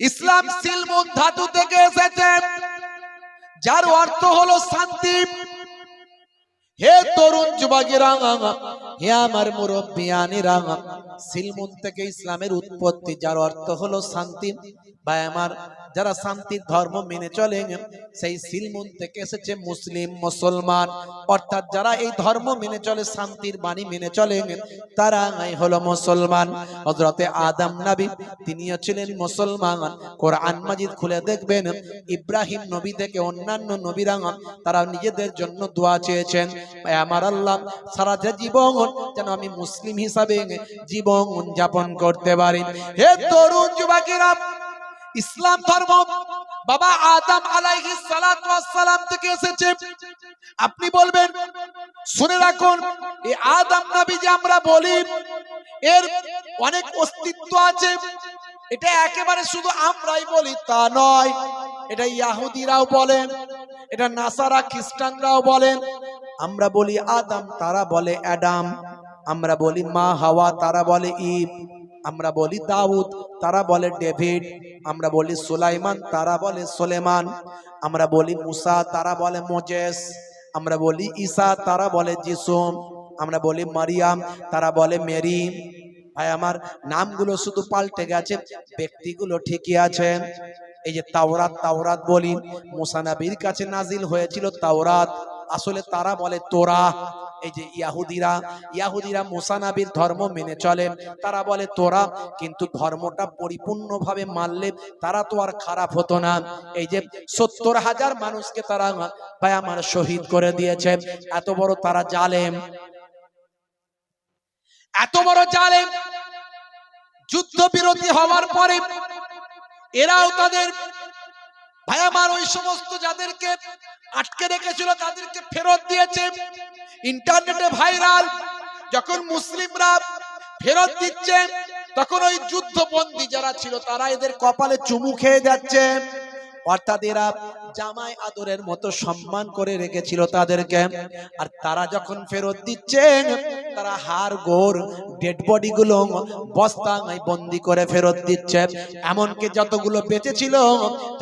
ইসলাম সিলমুন ধাতু থেকে এসেছে, যার অর্থ হলো শান্তি। হে তরুণ যুবকেরা, হে আমার মুরব্বিয়ানেরা, সিলমুন থেকে ইসলামের উৎপত্তি, যার অর্থ হলো শান্তি। ভাই আমার, যারা শান্তির ধর্ম মেনে চলেন, সেই সিলমুন থেকে এসেছে মুসলিম, মুসলমান। অর্থাৎ যারা এই ধর্ম মেনে চলে, শান্তির বাণী মেনে চলেন, তারাই হলো মুসলমান। হযরতে আদম নবী, তিনিও ছিলেন মুসলমান। কোরআন মাজিদ খুলে দেখবেন, ইব্রাহিম নবী থেকে অন্যান্য নবীরা তারা নিজেদের জন্য দোয়া চেয়েছেন, আমার আল্লাহ সারা জীবন যেন আমি মুসলিম হিসাবে জীবন যাপন করতে পারি। হে তরুণ যুবকেরা, ইসলাম ধর্ম বাবা আদম আলাইহিস সালাতু ওয়াস সালাম থেকে এসেছে। আপনি বলবেন, শুনে রাখুন, এই আদম নবী যে আমরা বলি, এর অনেক অস্তিত্ব আছে। এটা একেবারে শুধু আমরাই বলি তা নয়, এটা ইহুদিরাও বলেন, এটা নাসারা খ্রিস্টানরাও বলেন। আমরা বলি আদম, তারা বলে অ্যাডাম। আমরা বলি মা হাওয়া, তারা বলে ঈভ। আমরা বলি দাউদ, তারা বলে ডেভিড। আমরা বলি সুলাইমান, তারা বলে সুলেমান। আমরা বলি মুসা, তারা বলে মোজেস। আমরা বলি ঈসা, তারা বলে যিশু। আমরা বলি মারিয়াম, তারা বলে মেরি। ভাই আমার, নামগুলো শুধু পাল্টে গেছে, ব্যক্তিগুলো ঠিকই আছে। এই যে তাওরাত, তাওরাত বলি, মুসা নবীর কাছে নাজিল হয়েছিল তাওরাত, আসলে তারা বলে তোরা। এই যে ইহুদিরা মুসা নবীর ধর্ম মেনে চলেন, তারা বলে তোরা। কিন্তু ধর্মটা পরিপূর্ণভাবে মানলে তারা তো আর খারাপ হতো না। এই যে ৭০,০০০ মানুষকে তারা ভাই আমার শহীদ করে দিয়েছে। এত বড় তারা জালেম, এত বড় জালেম। যুদ্ধবিরতি হওয়ার পরে এরাও তাদের ভাই আমার ওই সমস্ত যাদেরকে আটকে রেখেছিল তাদেরকে ফেরত দিয়েছে। ইন্টারনেটে ভাইরাল, যখন মুসলিমরা ফেরত দিচ্ছে, তখন ওই যুদ্ধবন্দী যারা ছিল তারা এদের কপালে চুমু খেয়ে যাচ্ছে। অর্থাৎ এরা জামাই আদরের মতো সম্মান করে রেখেছিল তাদেরকে। আর তারা যখন ফেরত দিচ্ছেন, তারা হাড় গোড় ডেড বডি গুলো বস্তায় বন্দি করে ফেরত দিচ্ছে। এমনকি যতগুলো বেঁচে ছিল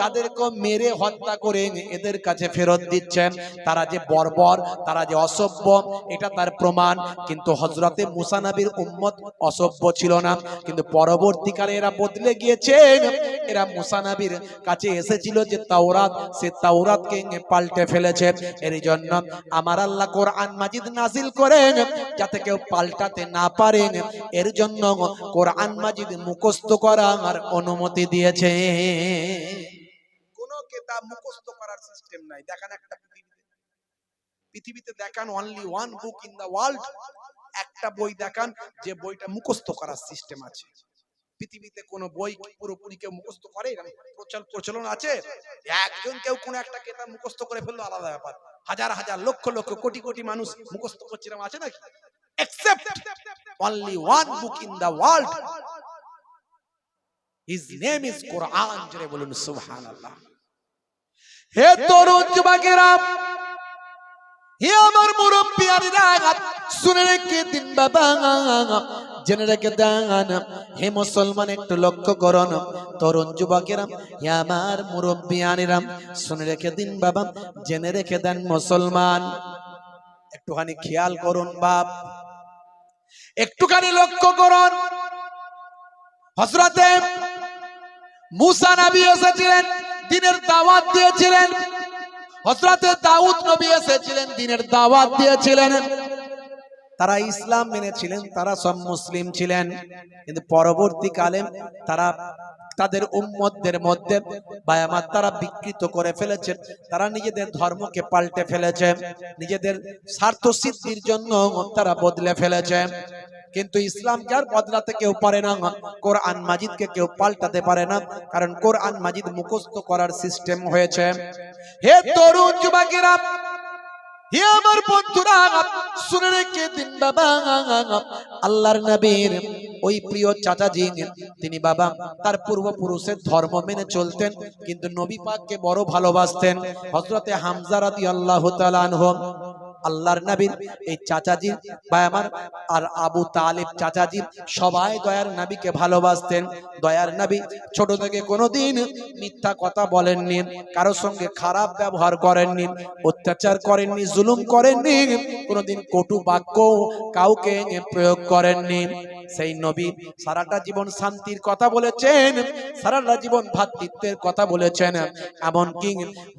তাদেরকে মেরে হত্যা করে এদের কাছে ফেরত দিচ্ছে। তারা যে বর্বর, তারা যে অসভ্য, এটা তার প্রমাণ। কিন্তু হযরতে মুসা নবীর উম্মত অসভ্য ছিল না, কিন্তু পরবর্তীকালে এরা বদলে গিয়েছেন। এরা মুসা নবীর কাছে এসেছিল যে তাওরাত, সে তাওরাতকে পাল্টে ফেলেছে। এর জন্য আমার আল্লাহ কোরআন মাজিদ নাজিল করেন যাতে কেউ পাল্টাতে না পারে। এর জন্য কোরআন মাজিদ মুখস্থ করার অনুমতি দিয়েছে। কোন কিতাব মুখস্থ করার সিস্টেম নাই। দেখান একটা পৃথিবীতে দেখান, only one book in the world, একটা বই দেখান যে বইটা মুখস্থ করার সিস্টেম আছে। পৃথিবীতে কোন বই পুরোপুরি কেউ মুখস্থ করে প্রচলন আছে? একজন কেউ কোন একটা কিতাব মুখস্থ করে ফেললো, আলাদা ব্যাপার। হাজার হাজার লক্ষ লক্ষ কোটি কোটি মানুষ মুখস্থ করছে, এরকম আছে নাকি? except only one book in the world, his name is Quran। জোরে বলুন সুবহানাল্লাহ। হে তরুণ যুবকেরা, হে আমার মুরব্বিয়ানেরা, শুনে রেখে দিন বাবা, জেনে রেখে দেন। হে মুসলমান, একটু লক্ষ্য করুন। তরুণ যুবকেরা, হে আমার মুরব্বিয়ানেরা, শুনে রেখে দিন বাবা, জেনে রেখে দেন মুসলমান। একটুখানি খেয়াল করুন বাপ, একটুখানি লক্ষ্য করুন। হযরতে মুসা নবী এসেছিলেন, দ্বীনের দাওয়াত দিয়েছিলেন। হযরতে দাউদ নবী এসেছিলেন, দ্বীনের দাওয়াত দিয়েছিলেন। তারা ইসলাম মেনেছিলেন, তারা সব মুসলিম ছিলেন। কিন্তু পরবর্তীকালে তারা তাদের উম্মতদের মধ্যে বায়ামাত তারা বিকৃত করে ফেলেছে। তারা নিজেদের ধর্মকে পাল্টে ফেলেছে, নিজেদের স্বার্থ সিদ্ধির জন্য তারা বদলে ফেলেছে। কিন্তু ইসলামকে আর বদলাতে কেউ পারে না, কোরআন মাজিদকে কেউ পাল্টাতে পারে না, কারণ কোরআন মাজিদ মুখস্থ করার সিস্টেম হয়েছে। হে তরুণ যুবকেরা, হে আমার বন্ধুরা, শুনে রেখে দিন বাবা, আল্লাহর নবীর ওই প্রিয় চাচাজি, তিনি বাবা তার পূর্বপুরুষের ধর্ম মেনে চলতেন, কিন্তু নবী পাককে বড় ভালোবাসতেন। হযরতে হামজা রাদিয়াল্লাহু তাআলা আনহু আল্লাহর নবীর এই চাচাজি ভাই আমার আর আবু তালিব চাচাজি সবাই দয়ার নবীকে ভালোবাসতেন। দয়ার নবী ছোট থেকে কোনোদিন মিথ্যা কথা বলেননি, কারোর সঙ্গে খারাপ ব্যবহার করেননি, অত্যাচার করেননি, জুলুম করেননি, কোনোদিন কটু বাক্য কাউকে প্রয়োগ করেননি। সেই নবী সারাটা জীবন শান্তির কথা বলেছেন, সারাটা জীবন ভ্রাতৃত্বের কথা বলেছেন। এমনকি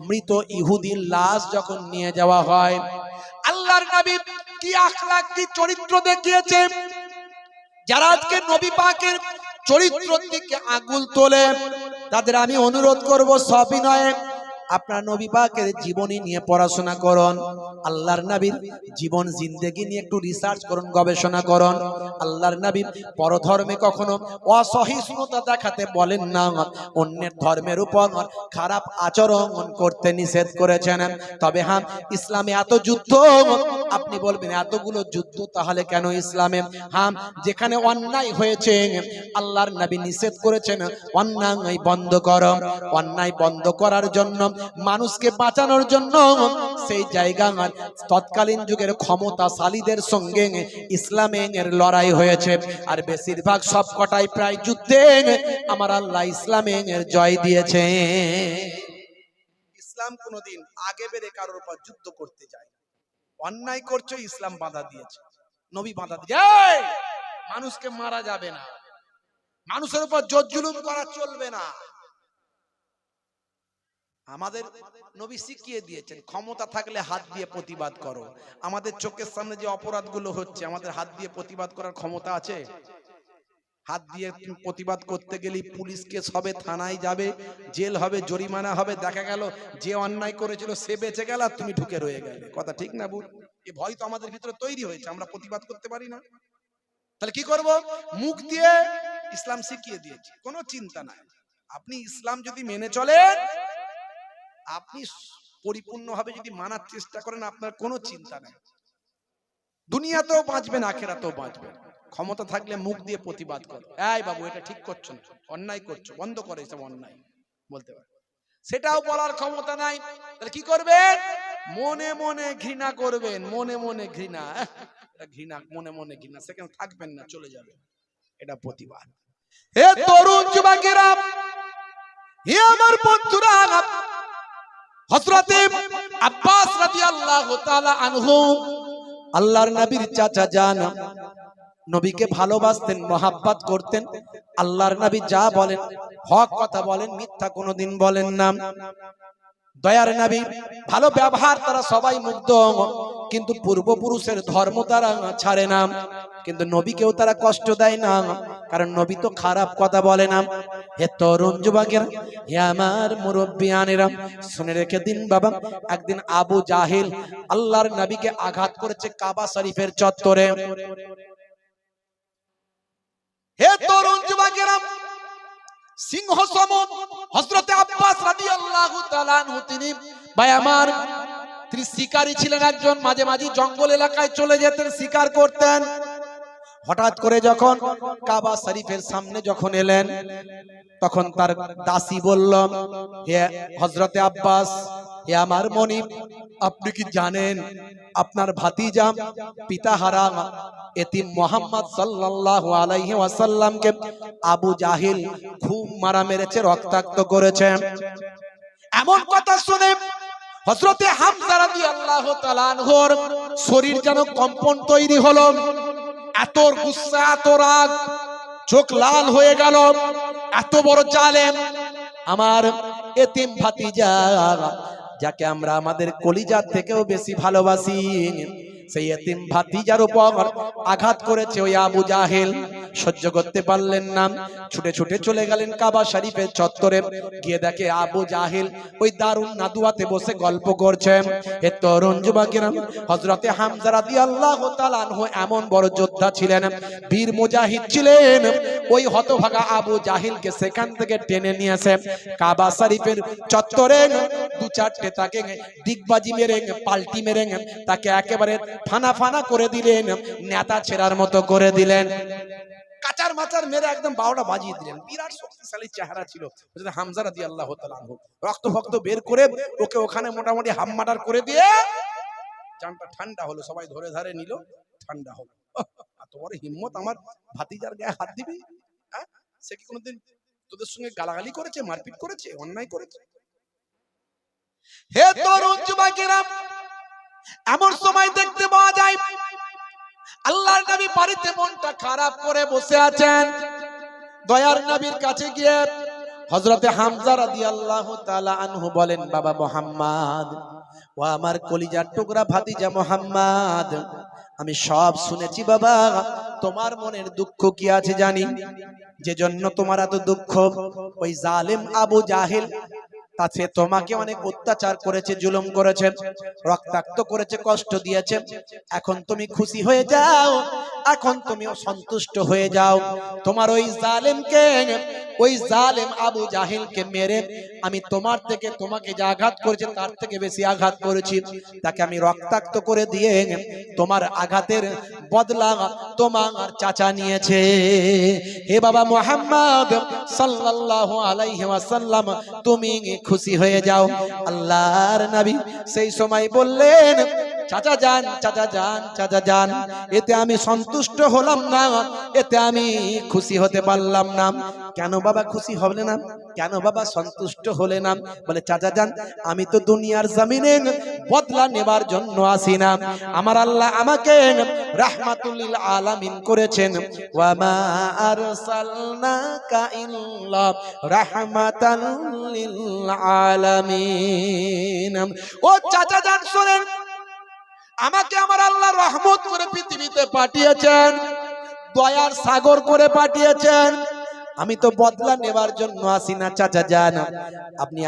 মৃত ইহুদির লাশ যখন নিয়ে যাওয়া হয়, আল্লাহর নবী কি আখলাক কি চরিত্র দেখিয়েছে। যারা আজকে নবী পাকের চরিত্রের দিকে আঙুল তোলে তাদের আমি অনুরোধ করব সবিনয়ে আপনার নবী পাকের জীবনী নিয়ে পড়াশোনা করুন, আল্লাহর নবীর জীবন জিন্দেগি নিয়ে একটু রিসার্চ করুন, গবেষণা করুন। আল্লাহর নবী পরধর্মে কখনো অসহিষ্ণুতা দেখাতে বলেন না, অন্যের ধর্মের উপর খারাপ আচরণ করতে নিষেধ করেছেন। তবে হ্যাঁ, ইসলামে এত যুদ্ধ, আপনি বলবেন এতগুলো যুদ্ধ তাহলে কেন ইসলামে? হ্যাঁ, যেখানে অন্যায় হয়েছে আল্লাহর নবী নিষেধ করেছেন অন্যায় বন্ধ করো। অন্যায় বন্ধ করার জন্য, মানুষকে বাঁচানোর জন্য সেই জায়গা তৎকালীন যুগের ক্ষমতাশালীদের সঙ্গে ইসলামের লড়াই হয়েছে। আর বেশিরভাগ সবকটাই প্রায় যুদ্ধে আমার আল্লাহ ইসলামের জয় দিয়েছে। ইসলাম কোনোদিন আগে বেড়ে কারোর উপর যুদ্ধ করতে যায়। অন্যায় করছো, ইসলাম বাধা দিয়েছে, নবী বাধা দিয়েছে। মানুষকে মারা যাবে না, মানুষের উপর জোর জুলুম করা চলবে না। আমাদের নবী শিখিয়ে দিয়েছেন ক্ষমতা থাকলে হাত দিয়ে প্রতিবাদ করো। আমাদের চোখের সামনে যে অপরাধগুলো হচ্ছে, আমাদের হাত দিয়ে প্রতিবাদ করার ক্ষমতা আছে? হাত দিয়ে প্রতিবাদ করতে গেলে পুলিশ কেস হবে, থানায় যাবে, জেল হবে, জরিমানা হবে। দেখা গেল যে অন্যায় করেছিল সে বেঁচে গেল আর তুমি ঢুকে রয়ে গেলে। কথা ঠিক না ভুল? এই ভয় তো আমাদের ভিতরে তৈরি হয়েছে, আমরা প্রতিবাদ করতে পারি না। তাহলে কি করব? মুখ দিয়ে ইসলাম শিখিয়ে দিয়েছে, কোনো চিন্তা নাই। আপনি ইসলাম যদি মেনে চলেন, আপনি পরিপূর্ণভাবে যদি মানার চেষ্টা করেন, আপনার কোনো চিন্তা নেই, দুনিয়াতেও বাঁচবেন, আখেরাতেও বাঁচবেন। ক্ষমতা থাকলে মুখ দিয়ে প্রতিবাদ করো, এই বাবু এটা ঠিক করছো না, অন্যায় করছো, বন্ধ করো এসব অন্যায়, বলতে পারে। সেটাও বলার ক্ষমতা নাই, তাহলে কি করবেন? মনে মনে ঘৃণা করবেন, মনে মনে ঘৃণা, ঘৃণা মনে মনে ঘৃণা, সেখানে থাকবেন না, চলে যাবেন। এটা প্রতিবাদ। হে তরুণ যুবকেরা, হে আমার বন্ধুরা, হযরতে আব্বাস রাদিয়াল্লাহু তাআলা আনহু আল্লাহর নবীর চাচা জান, নবীকে ভালোবাসতেন, মহাব্বত করতেন। আল্লাহর নবী যা বলেন হক কথা বলেন, মিথ্যা কোনোদিন বলেন না। দয়ার নবী ভালো ব্যবহার, তারা সবাই মুগ্ধ, কিন্তু পূর্বপুরুষের ধর্ম তারা ছাড়ে না। কিন্তু নবীকেও তারা কষ্ট দেয় না, কারণ নবী তো খারাপ কথা বলে না। হে তরুণ যুবকেরা, হে আমার মুরব্বিয়ানেরা, শুনে রেখে দিন বাবা, একদিন আবু জাহিল আল্লাহর নবীকে আঘাত করেছে কাবা শরীফের চত্বরে। হে তরুণ যুবকেরা, সিংহ সম হযরতে আব্বাস রাদিয়াল্লাহু তাআলা আনহু, তিনি ভাই আমার, তিনি শিকারী ছিলেন একজন, মাঝে মাঝে জঙ্গল এলাকায় চলে যেতেন, শিকার করতেন। হঠাৎ করে যখন কাবা শরীফের সামনে যখন এলেন, তখন তার দাসী বলল, হে হযরতে আব্বাস, হে আমার মনিব, আপনি কি জানেন আপনার ভাতিজা পিতাহারা এতিম মুহাম্মদ সাল্লাল্লাহু আলাইহি ওয়াসাল্লামকে আবু জাহিল খুব মারা মেরেছে, রক্তাক্ত করেছে। এমন কথা শুনে হযরতে হামজা রাদিয়াল্লাহু তাআলা আনহুর শরীর যেন কম্পন তৈরি হলো, এত গুসা, এত রাগ, চোখ লাল হয়ে গেল। এত বড় জালেম আমার এতিম ভাতিজা, যাকে আমরা আমাদের কলিজার থেকেও বেশি ভালোবাসি, সেই এতিম ভাতিজার উপর আঘাত করেছে ওই আবু জাহেল। সহ্য করতে পারলেন না, ছুটে ছুটে চলে গেলেন কাবা শরীফের চত্বরে। গিয়ে দেখে আবু জাহেল ওই দারুন নাদুয়াতে বসে গল্প করছে। হে তরুণ যুবকেরা, হযরতে হামজা রাদিয়াল্লাহু তাআলা আনহু এমন বড় যোদ্ধা ছিলেন, বীর মুজাহিদ ছিলেন। ওই হতভাগা আবু জাহিলকে সেখান থেকে টেনে নিয়ে আসে কাবা শরীফের চত্বরে, দু চারটে তাকে দিগবাজি মেরে, পাল্টি মেরে তাকে একেবারে ফানা ফানা করে দিলেন, নেতা ছেড়ার মতো করে দিলেন, কাচার মাচার মেরে একদম 12টা বাজিয়ে দিলেন। বিরাট শক্তিশালী চেহারা ছিল হামজা রাদিয়াল্লাহু তাআলা আনহু। রক্ত ফক্ত বের করে ওকে ওখানে মোটামুটি হাম মার্ডার করে দিয়ে জানটা ঠান্ডা হলো, সবাই ধরে ধারে নিল, ঠান্ডা হলো। এত বড় হিম্মত আমার ভাতিজার গায়ে হাত দিবি? হ্যাঁ, সে কি কোনোদিন তোদের সঙ্গে গালাগালি করেছে, মারপিট করেছে, অন্যায় করেছে? হে তরুণ যুবকেরা, এমন সময় দেখতে পাওয়া যায় আল্লাহর নবী বাড়িতে মনটা খারাপ করে বসে আছেন। দয়ার নবীর কাছে গিয়ে হযরতে হামজা রাদিয়াল্লাহু তাআলা আনহু বলেন, বাবা মুহাম্মদ, ও আমার কলিজার টুকরা ভাতিজা মুহাম্মদ, আমি সব শুনেছি বাবা, তোমার মনের দুঃখ কি আছে জানি, যে জন্য তোমার এত দুঃখ। ওই জালেম আবু জাহেল তাছে তোমাকে অনেক অত্যাচার করেছে, জুলুম করেছে, রক্তাক্ত করেছে, কষ্ট দিয়েছে। এখন তুমি খুশি হয়ে যাও, এখন তুমি সন্তুষ্ট হয়ে যাও। তোমার ওই জালেমকে, ওই জালেম আবু জাহেলকে মেরে আমি তোমার থেকে, তোমাকে যে আঘাত করেছে তার থেকে বেশি আঘাত করেছি, তাকে আমি রক্তাক্ত করে দিয়ে তোমার আঘাতের বদলা তোমার চাচা নিয়েছে। হে বাবা মুহাম্মদ সাল্লাল্লাহু আলাইহি ওয়াসাল্লাম, তুমি খুশি হয়ে যাও। আল্লাহর নবী সেই সময় বললেন, চাচা যান, চাচা যান, চাচা যান, এতে আমি সন্তুষ্ট হলাম না, এতে আমি খুশি হতে পারলাম না। কেন বাবা খুশি হলে না, কেন বাবা সন্তুষ্ট হলে না? বলে, চাচা যান, আমি তো দুনিয়ার জমিনে বদলা নেবার জন্য আসি না। আমার আল্লাহ আমাকে রাহমাতুল লিল আলামিন করেছেন, ওয়া মা আরসালনাকা ইল্লা রাহমাতাল লিল আলামিন। ও চাচা যান শুনেন, আমাকে আমার আল্লাহ রহমত করে পৃথিবীতে পাঠিয়েছেন, দয়ার সাগর করে পাঠিয়েছেন। আমি তো বদলা নেবার জন্য আসি না। চাচা যান, আপনি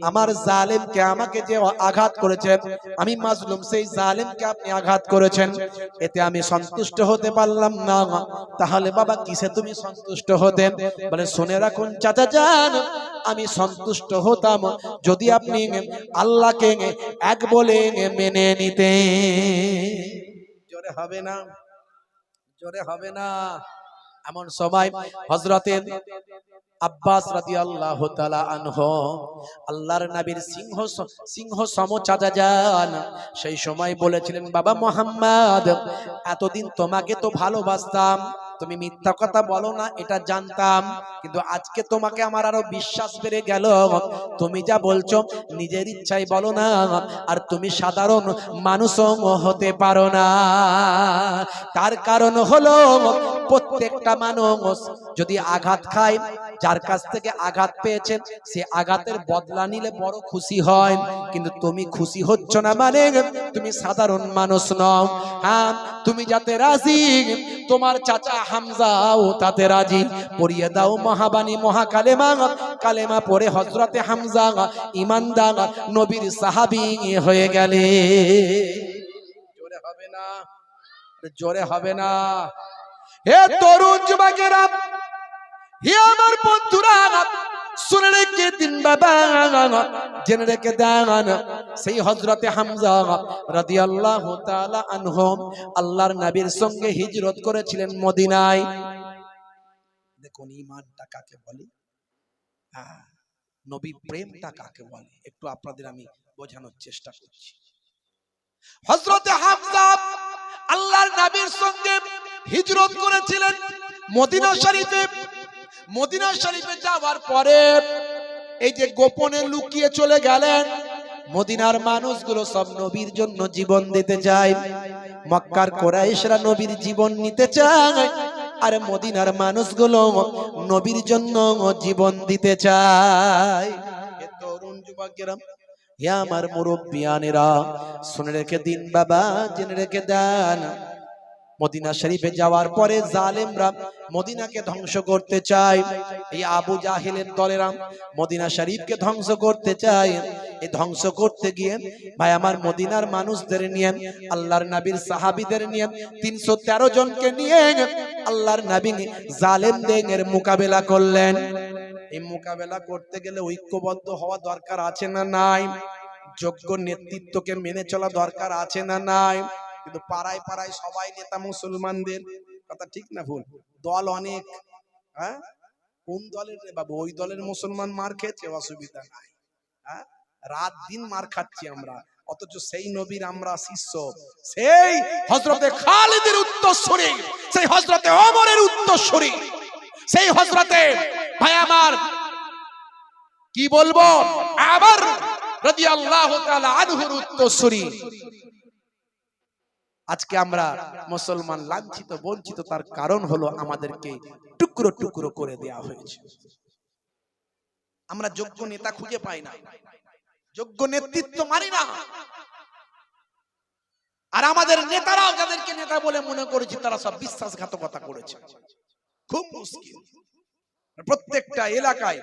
আমার জালেমকে, আমাকে যে আঘাত করেছেন, আমি মাজলুম, সেই জালেমকে আপনি আঘাত করেছেন, এতে আমি সন্তুষ্ট হতে পারলাম না। তাহলে বাবা কিসে তুমি সন্তুষ্ট হতেন? বলে, শুনে রাখুন চাচা যান, আমি সন্তুষ্ট হতাম যদি আপনি আল্লাহকে এক বলে মেনে নিতেন। জোরে হবে না, জোরে হবে না। এমন সময় হযরতে আব্বাস রাদিয়াল্লাহু তাআলা আনহু, আল্লাহর নবীর সিংহ সম চাচা যান, সেই সময় বলেছিলেন, বাবা মুহাম্মদ, এতদিন তোমাকে তো ভালোবাসতাম, তুমি মিথ্যা কথা বলো না এটা জানতাম, কিন্তু আজকে তোমাকে আমার আরো বিশ্বাস বেড়ে গেল। তুমি যা বলছো নিজের ইচ্ছায় বলো না, আর তুমি সাধারণ মানুষও হতে পারো না। তার কারণ হলো, প্রত্যেকটা মানুষ যদি আঘাত খায়, যার কাছ থেকে আঘাত পেয়েছেন সে আঘাতের বদলা নিলে বড় খুশি হয়, কিন্তু তুমি খুশি হচ্ছ না মানে তুমি সাধারণ মানুষ নও। হ্যাঁ, তুমি যাতে রাজি, তোমার চাচা হামজাও তাতে রাজি। পড়িয়ে দাও মহাবাণী মহাকালেমা, কালেমা পড়ে হযরতে হামজা ঈমানদার নবীর সাহাবী হয়ে গেলে। জোরে হবে না, জোরে হবে না। হে তরুণ যুবকেরা, হে আমার বন্ধুরা, শুনে রেখে দিন বাবা, জেনে রেখে দেন, সেই হযরতে হামজা রাদিয়াল্লাহু তাআলা আনহু আল্লাহর নবীর সঙ্গে হিজরত করেছিলেন মদিনায়। দেখুন ঈমানটা কাকে বলে, নবী প্রেমটা কাকে বলে, একটু আপনাদের আমি বোঝানোর চেষ্টা করছি। হযরতে হামজা আল্লাহর নবীর সঙ্গে হিজরত করেছিলেন মদিনা শরীফে। মদিনা শরীফে যাওয়ার পরে এই যে গোপনে লুকিয়ে চলে গেলেন, মদিনার মানুষগুলো সব নবীর জন্য জীবন দিতে চায়, মক্কার কুরাইশরা নবীর জীবন নিতে চায়, আর মদিনার মানুষগুলো নবীর জন্য জীবন দিতে চায়। হে তরুণ যুবকেরা, হে আমার মুরব্বিয়ানেরা, শুনে রেখে দিন বাবা, জেনে রেখে দেন, মদিনা শরীফে যাওয়ার পরে জালেমরা মদিনাকে ধ্বংস করতে চায়। এই আবু জাহেলের দলেরা মদিনা শরীফকে ধ্বংস করতে চায়। এই ধ্বংস করতে গিয়ে ভাই আমার মদিনার মানুষদের নিয়ে, আল্লাহর নবীর সাহাবীদের নিয়ে, 313 জনকে নিয়ে আল্লাহর নবী জালেমদের মোকাবেলা করলেন। এই মোকাবেলা করতে গেলে ঐক্যবদ্ধ হওয়া দরকার আছে না নাই? যোগ্য নেতৃত্বকে মেনে চলা দরকার আছে না নাই? কিন্তু পাড়ায় পাড়ায় সবাই নেতা মুসলমানদের, কথা ঠিক না ভুল? দল অনেক, হ্যাঁ, কোন দলের রে বাবু? ওই দলের মুসলমান মার খেয়েছে, অসুবিধা নাই। হ্যাঁ, রাত দিন মার খাচ্ছি আমরা, অথচ সেই নবীর আমরা শিষ্য, সেই হযরতে খালিদের উত্তরসূরি, সেই হযরতে ওমরের উত্তরসূরি, সেই হযরতে ভাই আমার কি বলবো আবার রাদিয়াল্লাহু তাআলা আনহুর উত্তরসূরি। আজকে আমরা মুসলমান লাঞ্ছিত বঞ্চিত, তার কারণ হলো আমাদেরকে টুকরো টুকরো করে দেয়া হয়েছে। আমরা যোগ্য নেতা খুঁজে পাই না, যোগ্য নেতৃত্ব মানি না, আর আমাদের নেতারাও যাদেরকে নেতা বলে মনে করেছি তারা সব বিশ্বাসঘাতকতা করেছে। খুব মুশকিল। প্রত্যেকটা এলাকায়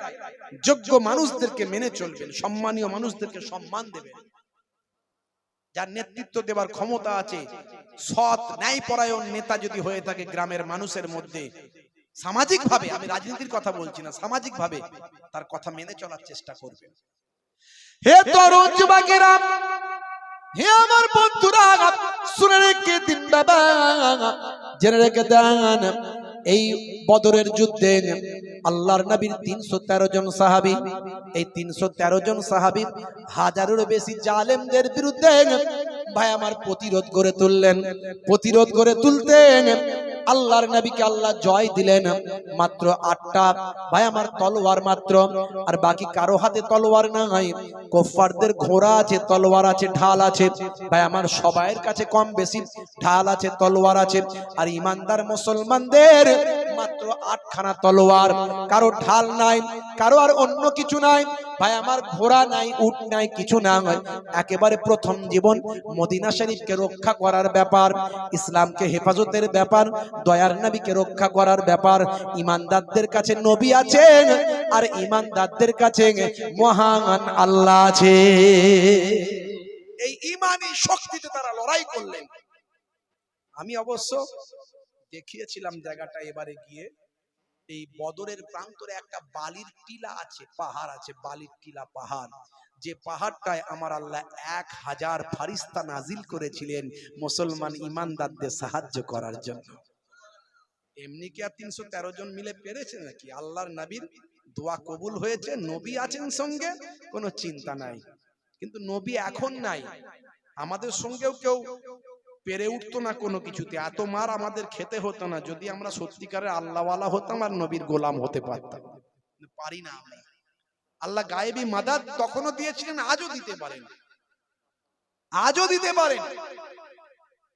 যোগ্য মানুষদেরকে মেনে চলবেন, সম্মানীয় মানুষদেরকে সম্মান দেবেন, যার নেতৃত্ব দেবার ক্ষমতা আছে, সৎ ন্যায়পরায়ণ নেতা যদি হয়ে থাকে গ্রামের মানুষের মধ্যে, সামাজিক ভাবে, আমি রাজনীতির কথা বলছি না, সামাজিক ভাবে তার কথা মেনে চলার চেষ্টা করবেন। হে তরুণ যুবকেরা, হে আমার বন্ধুরা, শুনে রেখে দিন বাবা, জেনে রেখে দেন, এই বদরের যুদ্ধে আল্লাহর নবীর 313 জন সাহাবী, এই 313 জন সাহাবী হাজারেরও বেশি জালেমদের বিরুদ্ধে ভাই আমার প্রতিরোধ করে তুললেন। প্রতিরোধ করে তুলতেন আল্লাহর নবীকে আল্লাহ জয় দিলেন। মাত্র 8টা ভাই আমার তলোয়ার মাত্র, আর বাকি কারো হাতে তলোয়ার নাই। কুফফারদের ঘোড়া আছে, তলোয়ার আছে, ঢাল আছে, ভাই আমার সবাইয়ের কাছে কম বেশি ঢাল আছে, তলোয়ার আছে। আর ইমানদার মুসলমানদের মাত্র 8খানা তলোয়ার, কারো ঢাল নাই, কারো আর অন্য কিছু নাই, ভাই আমার ঘোড়া নাই, উট নাই, কিছু না। একেবারে প্রথম জীবন মদিনা শরীফকে রক্ষা করার ব্যাপার, ইসলামকে হেফাজতের ব্যাপার, দয়ার নবীকে রক্ষা করার ব্যাপার। ইমানদারদের কাছে নবী আছেন, আর ইমানদারদের কাছে মহান আল্লাহ আছে। এই ঈমানি শক্তিতে তারা লড়াই করলেন। আমি অবশ্য দেখিয়েছিলাম জায়গাটা এবারে গিয়ে, এই বদরের প্রান্তরে একটা বালির টিলা আছে, পাহাড় আছে, বালির টিলা পাহাড়, যে পাহাড়টায় আমার আল্লাহ 1000 ফারিস্তা নাজিল করেছিলেন মুসলমান ইমানদারদের সাহায্য করার জন্য। এমনি কি আর 313 জন মিলে পেরেছে নাকি? আল্লাহর নবীর দোয়া কবুল হয়েছে, নবী আছেন সঙ্গে, কোনো চিন্তা নাই। কিন্তু নবী এখন নাই, আমাদের সঙ্গেও কেউ পেরে উঠতো না কোনো কিছুতে, এত মার আমাদের খেতে হতো না যদি আমরা সত্যিকারের আল্লাহওয়ালা হতাম আর নবীর গোলাম হতে পারতাম। পারি না আমরা। আল্লাহ গায়েবী মাদাদ তখনও দিয়েছিলেন, আজও দিতে পারেন, আজও দিতে পারেন।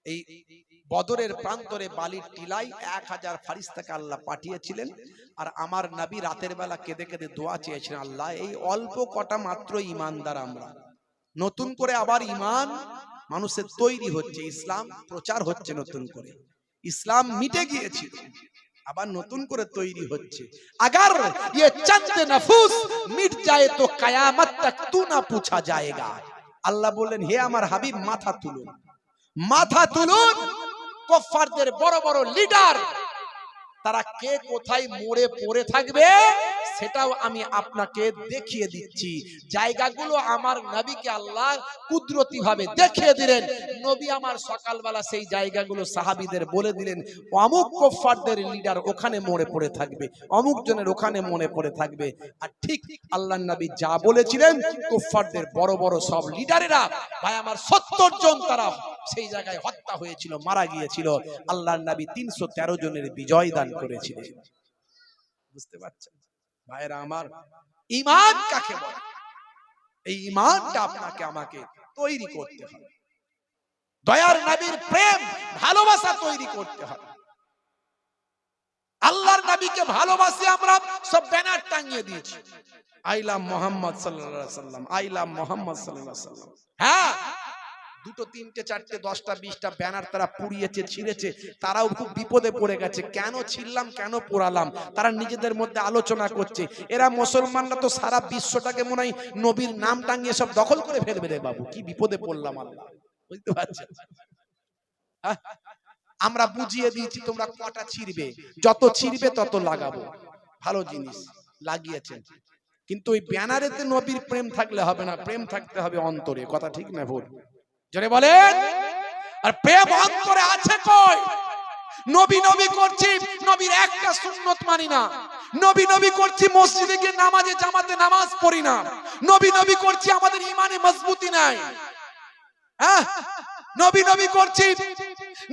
এই বদরের প্রান্তরে বালির টিলায় 1000 ফারিস্তাকে আল্লাহ পাঠিয়েছিলেন, আর আমার নবী রাতের বেলা কেঁদে কেঁদে দোয়া চেয়েছিলেন, আল্লাহ এই অল্প কটা মাত্র ইমানদার আমরা, নতুন করে আবার ইমান মানুষের তৈরি হচ্ছে, ইসলাম প্রচার হচ্ছে নতুন করে, ইসলাম মিটে গিয়েছিল আবার নতুন করে তৈরি হচ্ছে। अगर ये चंद नफूस मिट जाए तो कयामत तक तू ना पूछा जाएगा। আল্লাহ বললেন, হে আমার হাবিব মাথা তুলুন, মাথা তুলুন। কুফফারদের বড় বড় লিডার তারা কে কোথায় মরে পড়ে থাকবে সেটাও আমি আপনাকে দেখিয়ে দিচ্ছি। জায়গাগুলো আমার নবীকে আল্লাহ কুদরতি ভাবে দেখিয়ে দিলেন। নবী আমার সকালবেলা সেই জায়গাগুলো সাহাবীদের বলে দিলেন, অমুক কুফফারদের লিডার ওখানে মরে পড়ে থাকবে, অমুক জনের ওখানে মরে পড়ে থাকবে। আর ঠিক আল্লাহর নবী যা বলেছিলেন, কুফফারদের বড় বড় সব লিডারেরা ভাই আমার 70 জন তারা সেই জায়গায় হত্যা হয়েছিল, মারা গিয়েছিল। আল্লাহর নবী 313 জনের বিজয় দান করেছিলেন। বুঝতে পারছেন ভাইরা আমার, ঈমান কাকে বলে? এই ঈমানটা আপনাকে আমাকে তৈরি করতে হবে, দয়ার নবীর প্রেম ভালোবাসা তৈরি করতে হবে। আল্লাহর নবীকে ভালোবাসি আমরা, সব ব্যানার টাঙিয়ে দিয়েছি, আই লাভ মুহাম্মদ সাল্লাল্লাহু আলাইহি ওয়াসাল্লাম, আই লাভ মুহাম্মদ সাল্লাল্লাহু আলাইহি ওয়াসাল্লাম। হ্যাঁ, 2, 3, 4, 10টা 20টা ব্যানার তারা পুড়িয়েছে, ছিঁড়েছে, তারাও খুব বিপদে পড়ে গেছে। কেন ছিড়লাম, কেন পোড়ালাম, তারা নিজেদের মধ্যে আলোচনা করছে। এরা মুসলমানরা তো সারা বিশ্বটাকে মনে হয় নবীর নাম টাঙিয়ে সব দখল করে ফেলবে রে বাবু, কি বিপদে পড়লাম আল্লাহ। বুঝতে পারছেন? আমরা বুঝিয়ে দিয়েছি, তোমরা কটা ছিড়বে, যত ছিড়বে তত লাগাবো। ভালো জিনিস লাগিয়েছেন, কিন্তু ওই ব্যানারেতে নবীর প্রেম থাকলে হবে না, প্রেম থাকতে হবে অন্তরে। কথা ঠিক না ভুল? জোরে বলেন। আর প্রেম অন্তরে আছে কই? নবী নবী করছি, নবীর একটা সুন্নত মানি না, নবী নবী করছি, মসজিদে গিয়ে নামাজে জামাতে নামাজ পড়ি না। নবী নবী করছি, আমাদের ইমানে মজবুতি নাই। হ্যাঁ, নবী নবী করছি,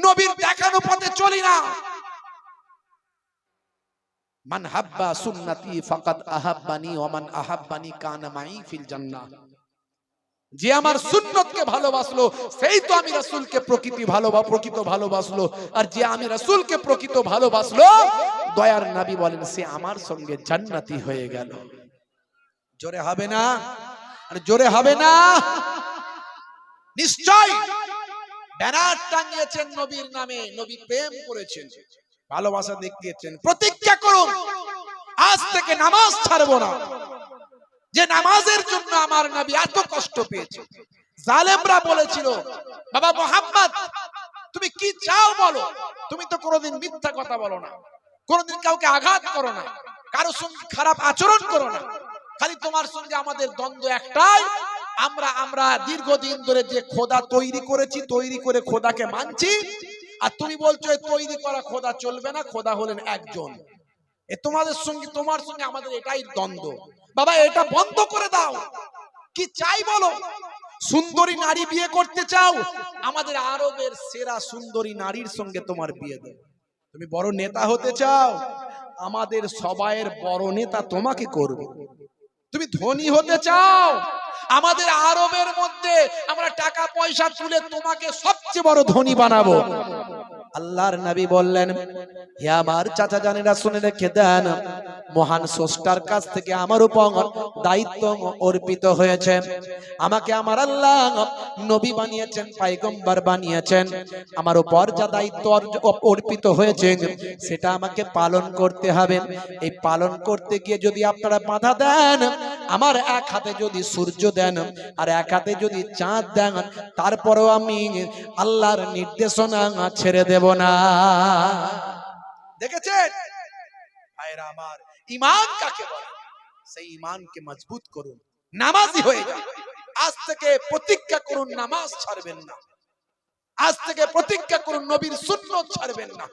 নবীর দেখানো পথে চলি না। মান হাব্বা সুন্নতি ফাকাদ আহাব্বানি ওয়া মান আহাব্বানি কানা মাই ফিল জান্নাহ। যে আমার সুন্নতকে ভালোবাসলো সেই তো আমি রাসূলকে প্রকৃত ভালোবাসলো। আর যে আমি রাসূলকে প্রকৃত ভালোবাসলো, দয়ার নবী বলেন সে আমার সঙ্গে জান্নাতি হয়ে গেল। জোরে হবে না? আর জোরে হবে না? নিশ্চয় ব্যানার টাঙিয়েছেন নবীর নামে, নবী প্রেম করেছেন, ভালোবাসা দেখিয়েছেন। প্রতিজ্ঞা করুন আজ থেকে নামাজ ছাড়বো না। যে নামাজের জন্য আমার নবী এত কষ্ট পেয়েছে। জালেমরা বলেছিল, বাবা মুহাম্মদ তুমি কি চাও বলো। তুমি তো কোনোদিন মিথ্যা কথা বলো না, কোনোদিন কাউকে আঘাত করো না, কারোর সঙ্গে খারাপ আচরণ করো না। খালি তোমার সঙ্গে আমাদের দ্বন্দ্ব একটাই, আমরা দীর্ঘদিন ধরে যে খোদা তৈরি করেছি, তৈরি করে খোদাকে মানছি, আর তুমি বলছো তৈরি করা খোদা চলবে না, খোদা হলেন একজন। তোমার সঙ্গে আমাদের এটাই দ্বন্দ্ব। বাবা এটা বন্ধ করে দাও। কি চাই বলো? সুন্দরী নারী বিয়ে করতে চাও, আমাদের আরবের সেরা সুন্দরী নারীর সঙ্গে তোমার বিয়ে দেব। তুমি বড় নেতা হতে চাও, আমাদের সবাইয়ের বড় নেতা তোমাকে করবে। তুমি ধনী হতে চাও, আমাদের আরবের মধ্যে আমরা টাকা পয়সা তুলে তোমাকে সবচেয়ে বড় ধনী বানাবো। আল্লাহর নবী বললেন, হে আমার চাচা জানেরা শুনে রেখে দেন, মহান স্রষ্টার কাছ থেকে আমার উপর দায়িত্ব অর্পিত হয়েছে। আমাকে আমার আল্লাহ নবী বানিয়েছেন, পয়গম্বর বানিয়েছেন। আমার উপর যা দায়িত্ব অর্পিত হয়েছে সেটা আমাকে পালন করতে হবে। এই পালন করতে গিয়ে যদি আপনারা বাধা দেন, আমার এক হাতে যদি সূর্য দেন আর এক হাতে যদি চাঁদ দেন, তারপরেও আমি আল্লাহর নির্দেশনা ছেড়ে দেব না। দেখেছেন ভাইরা আমার, ঈমান কাকে বলে? সেই ঈমানকে মজবুত করুন, নামাজি হয়ে যান। আজ থেকে প্রতিজ্ঞা করুন নামাজ ছাড়বেন না। আজ থেকে প্রতিজ্ঞা করুন নবীর সুন্নাত ছাড়বেন না।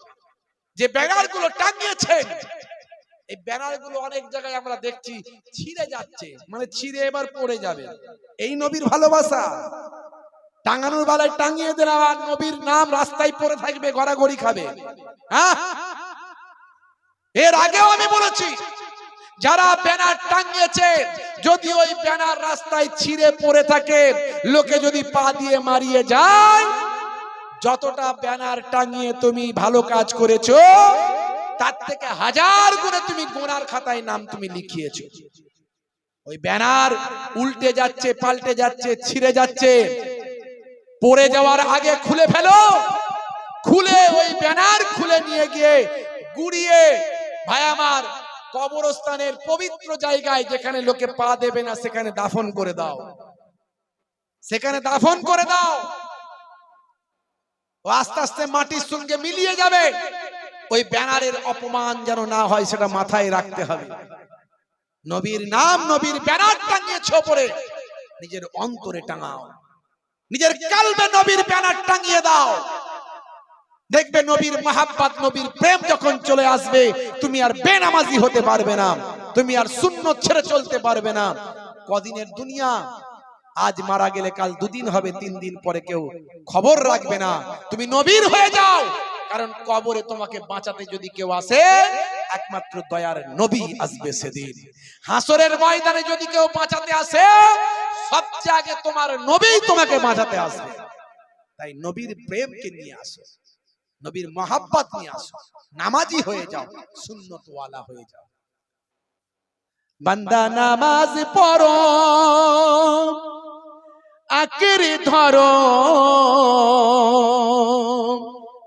যে ব্যানারগুলো টাঙিয়েছেন, এই ব্যানারগুলো অনেক জায়গায় আমরা দেখছি ছিঁড়ে যাচ্ছে, মানে ছিঁড়ে এবার পড়ে যাবে। এই নবীর ভালোবাসা? টাঙানোর বেলায় টাঙিয়ে দেন, আর নবীর নাম রাস্তায় পড়ে থাকবে, গড়াগড়ি খাবে। হ্যাঁ, এর আগেও আমি বলেছি, যারা ব্যানার টাঙিয়েছে, যদি ওই ব্যানার রাস্তায় ছিঁড়ে পড়ে থাকে, লোকে যদি পা দিয়ে মারিয়ে যায়, যতটা ব্যানার টাঙিয়ে তুমি ভালো কাজ করেছো, তার থেকে 1000 গুণে তুমি গুনার খাতায় নাম তুমি লিখিয়েছো। ওই ব্যানার উল্টে যাচ্ছে, পাল্টে যাচ্ছে, ছিঁড়ে যাচ্ছে, পড়ে যাওয়ার আগে খুলে ফেলো। খুলে ওই ব্যানার খুলে নিয়ে গিয়ে গুড়িয়ে, ভাই আমার, কবরস্থানের পবিত্র জায়গায় যেখানে লোকে পা দেবে না সেখানে দাফন করে দাও। সেখানে দাফন করে দাও। ও আস্তে আস্তে মাটির সঙ্গে মিলিয়ে যাবে। ওই ব্যানারের অপমান যেন না হয় সেটা মাথায় রাখতে হবে। নবীর নাম, নবীর ব্যানার টাঙিয়েছ পরে নিজের অন্তরে টাঙাও, নিজের কলবে নবীর ব্যানার টাঙিয়ে দাও। দেখবে নবীর মহাব্বত, নবীর প্রেম যখন চলে আসবে, তুমি আর বেনামাজি হতে পারবে না, তুমি আর সুন্নত ছেড়ে চলতে পারবে না। কদিনের দুনিয়া, আজ মারা গেলে কাল 2 দিন হবে, 3 দিন পরে কেউ খবর রাখবে না। তুমি নবীর হয়ে যাও, কারণ কবরে তোমাকে বাঁচাতে যদি কেউ আসে, একমাত্র দয়ার নবী আসবে সেদিন। হাসরের ময়দানে যদি কেউ বাঁচাতে আসে, সবচেয়ে আগে তোমার নবী তোমাকে বাঁচাতে আসবে। তাই নবীর প্রেমকে নিয়ে আসো, নবীর মহাব্বত নিয়ে আসো, নামাজি হয়ে যাও, সুন্নত ওয়ালা হয়ে যাও। বান্দা নামাজ পড়ো, আঁকড়ে ধরো,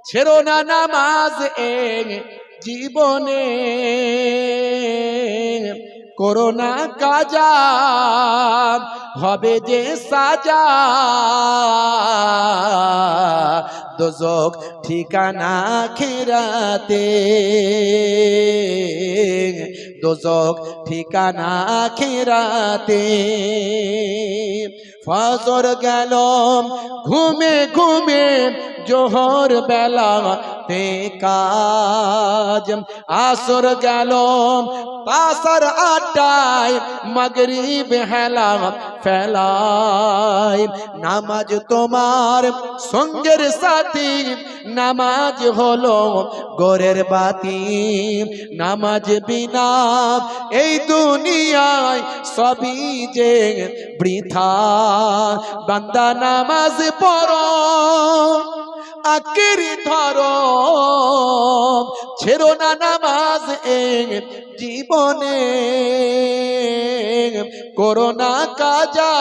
ছেড়ো না নামাজ এই জীবনে, করো না কাজা, হবে যে সাজা, দোজখ ঠিকানা আখিরাতে, দোজখ ঠিকানা আখিরাতে। ফজর গেল ঘুমে ঘুমে, জোহর বেলা তে কাজ আসর গেল পাসার আড্ডায় মাগরিব হেলা ফেলায় নামাজ তোমার সঙ্গের সাথী নামাজ হলো গোরের বাতি নামাজ বিনা এই দুনিয়ায় সবই যে বৃথা বান্দা নামাজ পড়ো আকিরি ধরো ছেড়ো না নামাজ জীবনে করোনা কাজা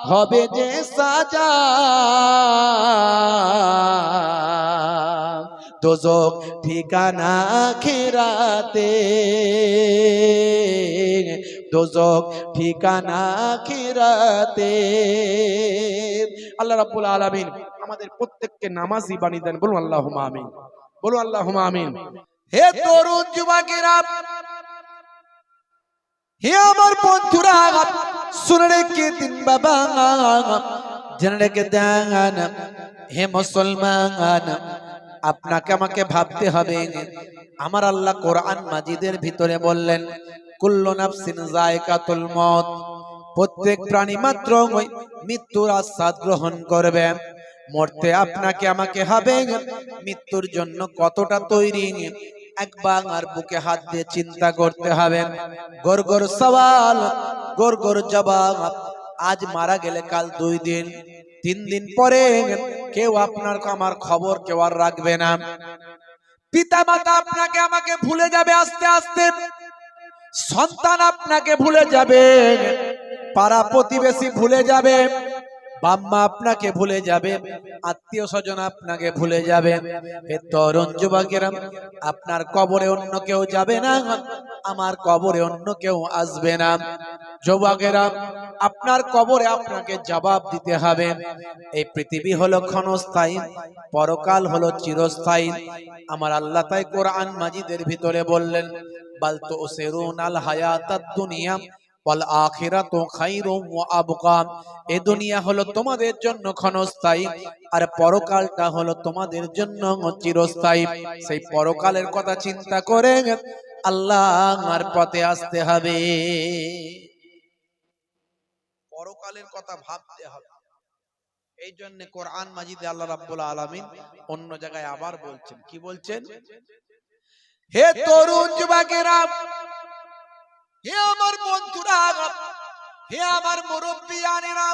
হবে যে সাজা দোজখ ঠিকানা আখিরাতে দোজখ ঠিকানা আখিরাতে আল্লাহ রাব্বুল আলামিন আমাদের প্রত্যেককে নামাজি বানিয়ে দেন বলুন আল্লাহুম্মা আমিন বলুন আল্লাহুম্মা আমিন হে তরুণ যুবকেরা হে আমার বন্ধুরা শুনে রেখে দিন বাবা জেনে রেখে দেন হে মুসলমান আপনাকে আমাকে ভাবতে হবে আমার আল্লাহ কোরআন মাজিদের ভিতরে বললেন কুল্লু নাফসিন যায়কাতুল মউত প্রত্যেক প্রাণী মাত্র মৃত্যুর আস্বাদ গ্রহণ করবে মরতে আপনাকে আমাকে হবে মৃত্যুর জন্য কতটা তৈরি একবার বুকে হাত দিয়ে চিন্তা করতে হবে গর গর সওয়াল গর গর জবাব আজ মারা গেলে কাল 2 দিন 3 দিন পরে কেউ আপনার আমার খবর কেউ আর রাখবে না পিতা মাতা আপনাকে আমাকে ভুলে যাবে আস্তে আস্তে সন্তান আপনাকে ভুলে যাবে পাড়া প্রতিবেশী ভুলে যাবে বাম্মা আপনাকে ভুলে যাবে আত্মীয় স্বজন আপনাকে ভুলে যাবে হে তরুণ যুবকেরা আপনার কবরে অন্য কেউ যাবে না আমার কবরে অন্য কেউ আসবে না যুবকেরা আপনার কবরে আপনাকে জবাব দিতে হবে এই পৃথিবী হলো ক্ষণস্থায়ী পরকাল হলো চিরস্থায়ী আমার আল্লাহ তাই কোরআন মাজিদের ভিতরে বললেন বাল তুসিরুনাল হায়াতাদ দুনিয়া ওয়াল আখিরাতু খায়রুম ওয়া আবকা এই দুনিয়া হলো তোমাদের জন্য ক্ষণস্থায়ী আর পরকালটা হলো তোমাদের জন্য চিরস্থায়ী সেই পরকালের কথা চিন্তা করে আল্লাহর পথে আসতে হবে পরকালের কথা ভাবতে হবে এই জন্য কোরআন মাজিদে আল্লাহ রাব্বুল আলামিন অন্য জায়গায় আবার বলছেন কি বলছেন হে তরুণ যুবকেরা হে আমার বন্ধুরা হে আমার মুরব্বিয়ানেরা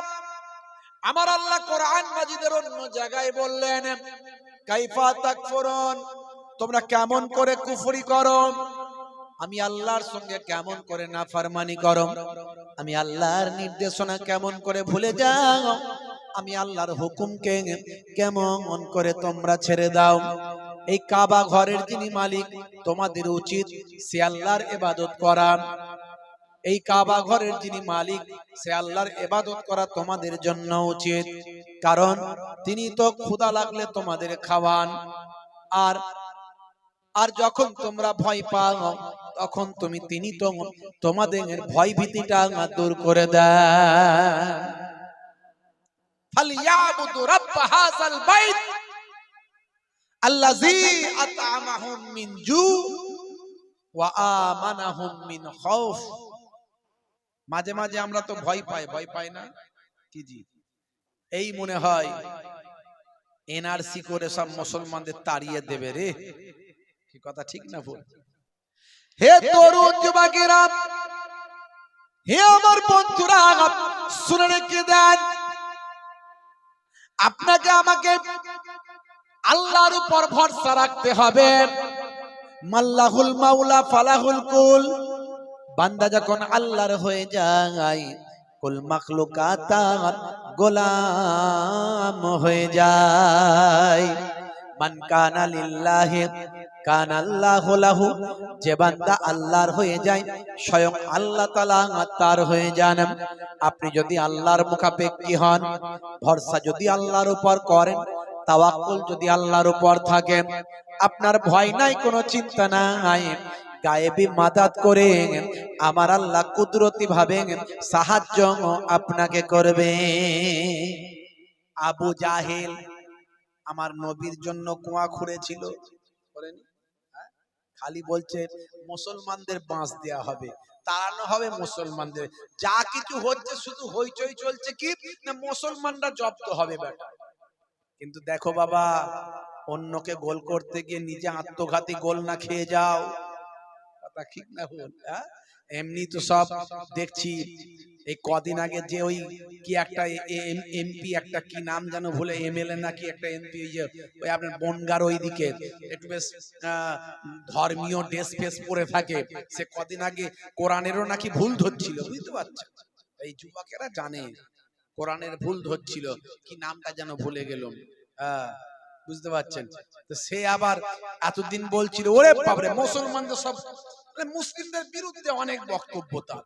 আমার আল্লাহ কোরআন মাজিদের অন্য জায়গায় বললেন কাইফা তাকফুরুন তোমরা কেমন করে কুফরি করো আমি আল্লাহর সঙ্গে কেমন করে নাফরমানি করো আমি আল্লাহর নির্দেশনা কেমন করে ভুলে যাও আমি আল্লাহর হুকুমকে কেমন করে তোমরা ছেড়ে দাও এই কাবা ঘরের যিনি মালিক তোমাদের উচিত সে আল্লাহর ইবাদত করা এই কাবা ঘরের যিনি মালিক সে আল্লাহর ইবাদত করা তোমাদের জন্য উচিত কারণ তিনি তো ক্ষুধা লাগলে তোমাদের খাওয়ান আর আর যখন তোমরা ভয় পাও তখন তিনি তো তোমাদের ভয় ভীতিটা দূর করে দেন ফালইয়াবুদু রাব্ব হাযাল বাইত আল্লাযী আত'আমাহুম মিন জু ওয়া আমানাহুম মিন খাউফ মাঝে মাঝে আমরা তো ভয় পাই না কি জি এই মনে হয় এনআরসি করে সব মুসলমানদের তাড়িয়ে দেবে রে কি কথা ঠিক না ভুল হে তরুণ যুবকেরা হে আমার বন্ধুরা শুনে রেখে দেন আপনাকে আমাকে আল্লাহর উপর ভরসা রাখতে হবে মাল্লাহুল মাওলা ফালাহুল কুল বান্দা যখন আল্লাহর হয়ে যায় কুল মাখলুকাত গোলাম হয়ে যায় মান কানা লিল্লাহি কানা আল্লাহু লাহু যে বান্দা আল্লাহর হয়ে যায় স্বয়ং আল্লাহ তাআলা তার হয়ে যান আপনি যদি আল্লাহর মুখাপেক্ষী হন ভরসা যদি আল্লাহর উপর করেন তাওয়াক্কুল যদি আল্লাহর উপর থাকে আপনার ভয় নাই কোনো চিন্তা নাই গায়েবী মাদাত করে আমার আল্লাহ কুদরতি ভাবে সাহায্য আপনাকে করবে আমার নবীর জন্য কুয়া খুঁড়েছিল, করেনি? হ্যাঁ? খালি বলছে মুসলমানদের বাঁশ দেয়া হবে, তাড়ানো হবে মুসলমানদের, যা কিছু হচ্ছে শুধু হইচই চলছে কি না মুসলমানরা জব্দ হবে বেটা। কিন্তু দেখো বাবা, অন্যকে গোল করতে গিয়ে নিজে আত্মঘাতী গোল না খেয়ে যাও, কথা ঠিক না ভুল? হ্যাঁ, এমনি তো সব দেখছি। এই কদিন আগে যে ওই কি একটা এমপি, একটা কি নাম জানো ভুলে, এমএলএ নাকি একটা এমপি, ওই আপনার বনগার ওই দিকে একটু বেশ ধর্মীয় ড্রেস ফেস পরে থাকে, সে কদিন আগে কোরআনেরও নাকি ভুল ধরছিল, বুঝতে পারছো? এই যুবকেরা জানে কোরআনের ভুল ধরছিল, কি নামটা যেন ভুলে গেলাম। বুঝতে পারছেন? তো সে আবার এতদিন বলছিল ওরে বাবারে মুসলমানদের সব, মুসলিমদের বিরুদ্ধে অনেক বক্তব্য তার।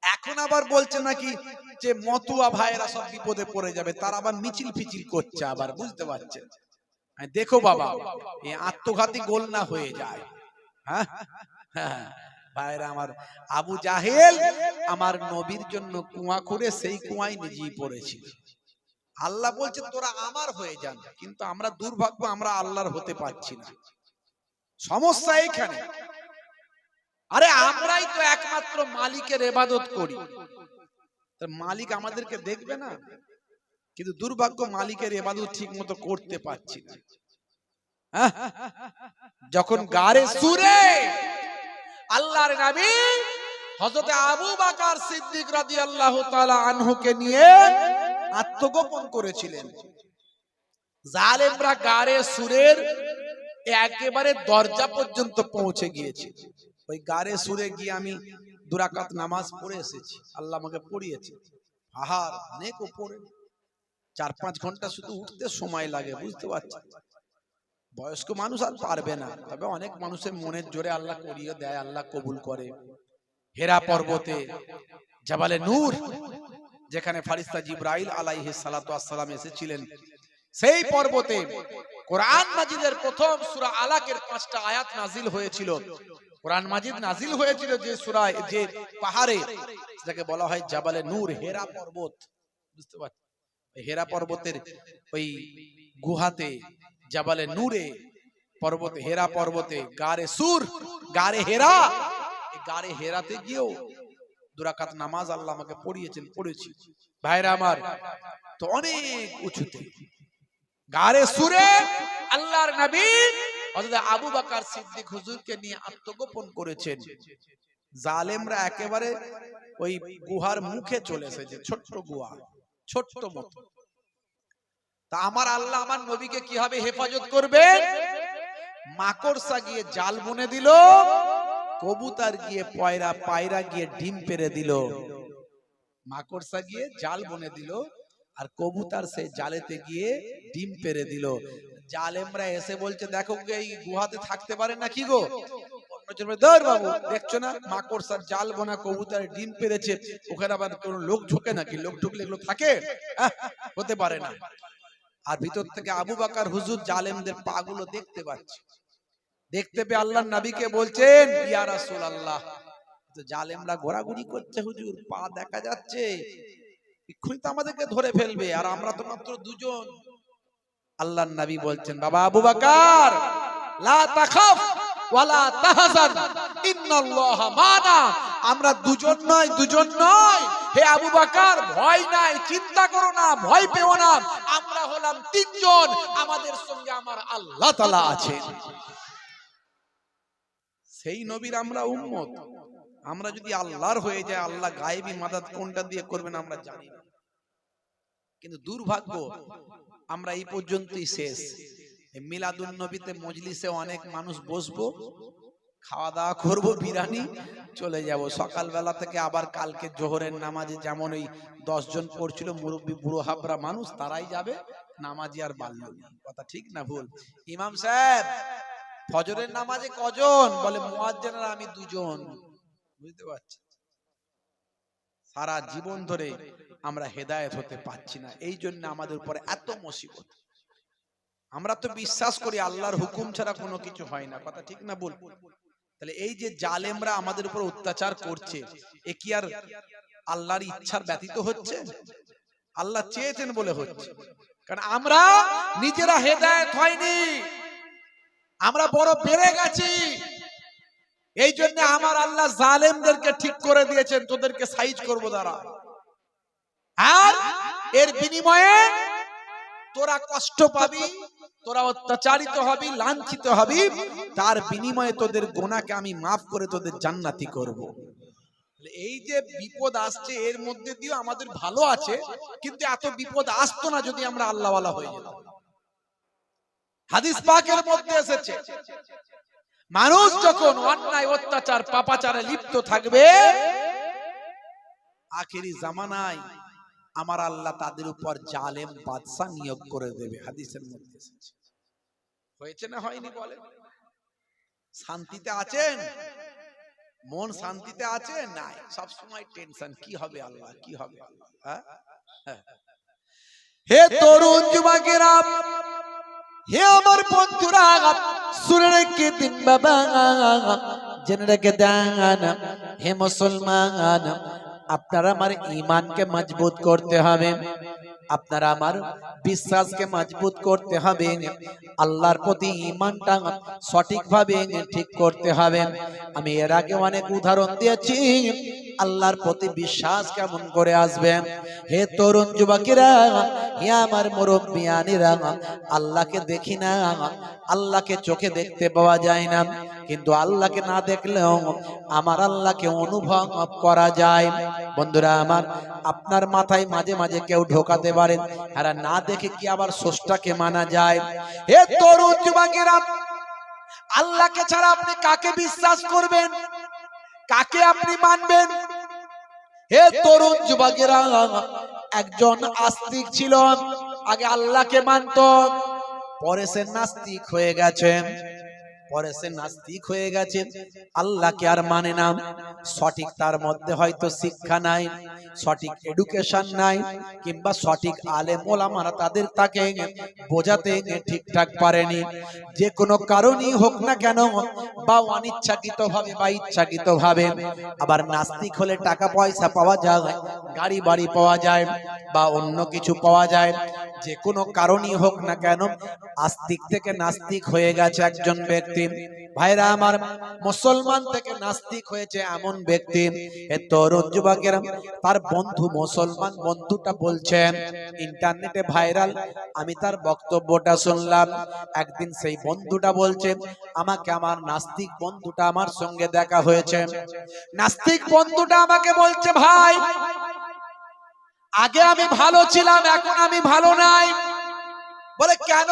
এখন আবার বলছে নাকি যে মতুয়া ভাইয়েরা সব বিপদে পড়ে যাবে, তার আবার মিছিল ফিছিল করছে আবার, বুঝতে পারছেন? দেখো বাবা, এই আত্মঘাতী গোল না হয়ে যায়। হ্যাঁ হ্যাঁ ভাইরা আমার, আবু জাহেল আমার নবীর জন্য কুয়া খুঁড়ে সেই কুয়ায় নিজেই পড়েছিল। আল্লাহ বলছে তোরা আমার হয়ে যান, কিন্তু আমরা দুর্ভাগ্য, আমরা আল্লাহর হতে পারছি না। সমস্যা এইখানে। আরে আমরাই তো একমাত্র মালিকের ইবাদত করি, মালিক আমাদেরকে দেখবে না? কিন্তু দুর্ভাগ্য, মালিকের ইবাদত ঠিক মতো করতে পারছি না। যখন গারে সুরে আল্লাহর নবী হযরত আবু বকর সিদ্দিক রাদিয়াল্লাহু তাআলা আনহুকে নিয়ে আত্মগোপন করেছিলেন, জালেমরা গারে সুরের একেবারে দরজা পর্যন্ত পৌঁছে গিয়েছে। ওই গারে সুরে গিয়ে আমি 2 রাকাত নামাজ পড়ে এসেছি, আল্লাহ আমাকে পড়িয়েছে। আহার অনেক উপরে, 4-5 ঘন্টা শুধু উঠতে সময় লাগে, বুঝতে পারছেন? বয়স্ক মানুষ আর পারবে না, তবে অনেক মানুষের মনের জোরে আল্লাহ করিয়ে দেয়, আল্লাহ কবুল করে। হেরা পর্বতে জাবালে নূর, যেখানে ফারিস্তা জিবরাইল আলাইহিস সালাতু ওয়াস সালাম এসেছিলেন, সেই পর্বতে কোরআন মাজিদের প্রথম সূরা আলাকের 5টা আয়াত নাজিল হয়েছিল। কোরআন মাজিদ নাজিল হয়েছিল যে সূরায়, যে পাহাড়ে, যেটাকে বলা হয় জাবালে নূর, হেরা পর্বত। বুঝতে পারছেন? হেরা পর্বতের ওই গুহাতে, জাবালে নূরে পর্বতে, হেরা পর্বতে গারে সুর, গারে হেরা, এই গারে হেরাতে গিয়েও 2 রাকাত নামাজ আল্লাহ আমাকে পড়িয়েছেন, পড়েছি। ভাইরা আমার, তো অনেক উঁচুতে গারে সুরে আল্লাহর নবী হযরত আবু বকর সিদ্দিক হুজুরকে নিয়ে আত্মগোপন করেছেন। জালেমরা একেবারে ওই গুহার মুখে চলে এসেছে, ছোট্ট গুহা, ছোট্ট মতো। তা আমার আল্লাহ আমার নবীকে কিভাবে হেফাজত করবেন? মাকড়সা গিয়ে জাল বুনে দিল, কবুতর গিয়ে পায়রা গিয়ে ডিম পেড়ে দিল। মাকড়সা গিয়ে জাল বুনে দিল, আর কবুতর সেই জালেতে গিয়ে ডিম পেড়ে দিল। জালেমরা এসে বলছে দেখো এই গুহাতে থাকতে পারে না কি গো? বাবু দেখছো না মাকড়সার জাল বোনা কবুতর ডিম পেড়েছে, ওখানে আবার কোন লোক ঢোকে নাকি? লোক ঢুকলে এগুলো থাকে? হতে পারে না। আর ভিতর থেকে আবু বকর হুজুর জালেমদের পা গুলো দেখতে পাচ্ছে, দেখতে পেয়ে আল্লাহর নবীকে বলছেন ইয়া রাসূলুল্লাহ, তো জালেমরা ঘোরাঘুরি করছে হুজুর, পা দেখা যাচ্ছে, এক্ষুনি তো আমাদেরকে ধরে ফেলবে, আর আমরা তো মাত্র 2 জন। আল্লাহর নবী বলছেন বাবা আবু বকর, লা তাখাফ ওয়ালা তাহজান ইন্নাল্লাহা মানা, আমরা 2 জন নয় হে আবু বকর, ভয় নাই, চিন্তা করো না, ভয় পেও না, আমরা হলাম 3 জন, আমাদের সঙ্গে আমার আল্লাহ তাআলা আছেন। সেই নবীর আমরা উম্মত, আমরা যদি আল্লাহর হয়ে যায়, আল্লাহ গায়েবী মাদাদ কোনটা দিয়ে করবেন আমরা জানি না। কিন্তু দুর্ভাগ্য, আমরা এই পর্যন্তই শেষ। মিলাদুন নবীতে মজলিসে অনেক মানুষ বসবো, খাওয়া দাওয়া করবো, বিরিয়ানি, চলে যাব। সকালবেলা থেকে আবার কালকে জোহরের নামাজে যেমন ওই 10 জন পড়ছিল মুরব্বী বুড়ো হাবরা মানুষ, তারাই যাবে, নামাজি আর বাল্য। কথা ঠিক না ভুল? ইমাম সাহেব ফজরের নামাজে কজন? বলে মুয়াজ্জিনরা আমি 2 জন। বুঝতে পারছি? সারা জীবন ধরে আমরা হেদায়েত হতে পারছি না, এই জন্য আমাদের উপরে এত মুসিবত। আমরা তো বিশ্বাস করি আল্লাহর হুকুম ছাড়া কোনো কিছু হয় না, কথা ঠিক না বল? তাহলে এই যে জালেমরা আমাদের উপর অত্যাচার করছে, এ কি আর আল্লাহর ইচ্ছার ব্যতীত হচ্ছে? আল্লাহ চেয়েছেন বলে হচ্ছে। কারণ আমরা নিজেরা হেদায়েত হয়নি, আমরা বড় বেড়ে গেছি। এই জন্য আমার আল্লাহ জালেমদেরকে ঠিক করে দিয়েছেন, তোদেরকে সাইজ করব দ্বারা, আর এর বিনিময়ে তোরা কষ্ট পাবি, তোরা অত্যাচারিত হবি, লাঞ্ছিত হবি, তার বিনিময়ে তোদের গুনাহকে আমি মাফ করে তোদের জান্নাতি করব। এই যে বিপদ আসছে এর মধ্যে দিয়েও আমাদের ভালো আছে, কিন্তু এত বিপদ আসতো না যদি আমরা আল্লাহওয়ালা হয়ে যেতাম। হাদিস পাকের মধ্যে এসেছে, মানুষ যখন অন্যায় অত্যাচার পাপাচারে লিপ্ত থাকবে, আখেরি জামানায় আমার আল্লাহ তাদের উপর জালেম বাদশা নিয়োগ করে দেবে। হাদিসের মধ্যে এসেছে। হয়েছে না হয়নি বলেন? শান্তিতে আছেন? মন শান্তিতে আছে? নাই, সব সময় টেনশন, কি হবে আল্লাহ, কি হবে আল্লাহ। হে তরুণ যুবকেরা, হে আমার বন্ধুরা, শুনে রেখে দিন বাবা, জেনে রেখে দেন হে মুসলমান, আপনারা আমার ঈমানকে মজবুত করতে হবে, আপনারা আমার বিশ্বাসকে মজবুত করতে হবে, আল্লাহর প্রতি ঈমানটা সঠিকভাবে ঠিক করতে হবে। আমি এর আগে অনেক উদাহরণ দিয়েছি আল্লাহর প্রতি বিশ্বাস কেমন করে আসবে। হে তরুণ যুবকেরা, হে আমার মুরব্বিয়ানিরা, আল্লাহকে দেখি না, আল্লাহকে চোখে দেখতে পাওয়া যায় না, কিন্তু আল্লাহকে না দেখলেও আমার আল্লাহকে অনুভব করা যায়। বন্ধুরা আমার, আপনার মাথায় মাঝে মাঝে কেউ ঢোকাতে পারেন, আর না দেখে কি আবার স্রষ্টাকে মানা যায়? হে তরুণ যুবকেরা, আল্লাহকে ছাড়া আপনি কাকে বিশ্বাস করবেন, কাকে আপনি মানবেন? হে তরুণ যুবকেরা, একজন আস্তিক ছিল, আগে আল্লাহকে মানত, পরে সে নাস্তিক হয়ে গেছে, আল্লাহকে আর মানে না। সঠিক তার মধ্যে হয়তো শিক্ষা নাই, সঠিক এডুকেশন নাই, কিংবা সঠিক আলেম ওলামারা তাকে বোঝাতে ঠিকঠাক পারেনি। যে কোনো কারণই হোক না কেন, বা অনিচ্ছাকৃত ভাবে বা ইচ্ছাকৃত ভাবে, আবার নাস্তিক হলে টাকা পয়সা পাওয়া যায়, গাড়ি বাড়ি পাওয়া যায়, বা অন্য কিছু পাওয়া যায়। যে কোনো কারণই হোক না কেন, আস্তিক থেকে নাস্তিক হয়ে গেছে একজন ব্যক্তি। ভাইরা আমার, মুসলমান থেকে নাস্তিক হয়েছে এমন ব্যক্তি। এ তরুণ যুবকেরা, তার বন্ধু মুসলমান বন্ধুটা বলছেন, ইন্টারনেটে ভাইরাল, আমি তার বক্তব্যটা শুনলাম। একদিন সেই বন্ধুটা বলছে, আমাকে আমার নাস্তিক বন্ধুটা আমার সঙ্গে দেখা হয়েছে। নাস্তিক বন্ধুটা আমাকে বলছে, ভাই, আগে আমি ভালো ছিলাম, এখন আমি ভালো নাই। বলে, কেন?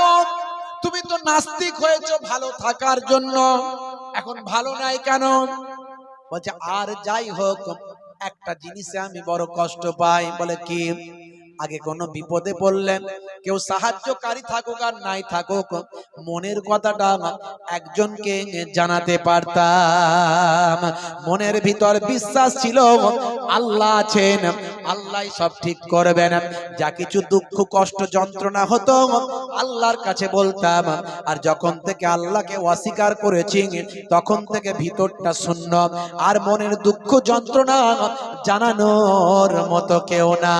তুমি তো নাস্তিক হয়েছো ভালো থাকার জন্য, এখন ভালো নাই কেন? বলছে, আর যাই হোক, একটা জিনিসে আমি বড় কষ্ট পাই। বলে, কি? আগে কোনো বিপদে পড়লেন, কেউ সাহায্যকারী থাকুক আর নাই থাকুক, মনের কথাটা একজনকে জানাতে পারতাম। মনের ভিতর বিশ্বাস ছিল আল্লাহ আছেন, আল্লাহ সব ঠিক করবেন। যা কিছু দুঃখ কষ্ট যন্ত্রণা হতো আল্লাহর কাছে বলতাম, আর যখন থেকে আল্লাহকে অস্বীকার করেছি তখন থেকে ভিতরটা শূন্য, আর মনের দুঃখ যন্ত্রণা জানানোর মতো কেউ না।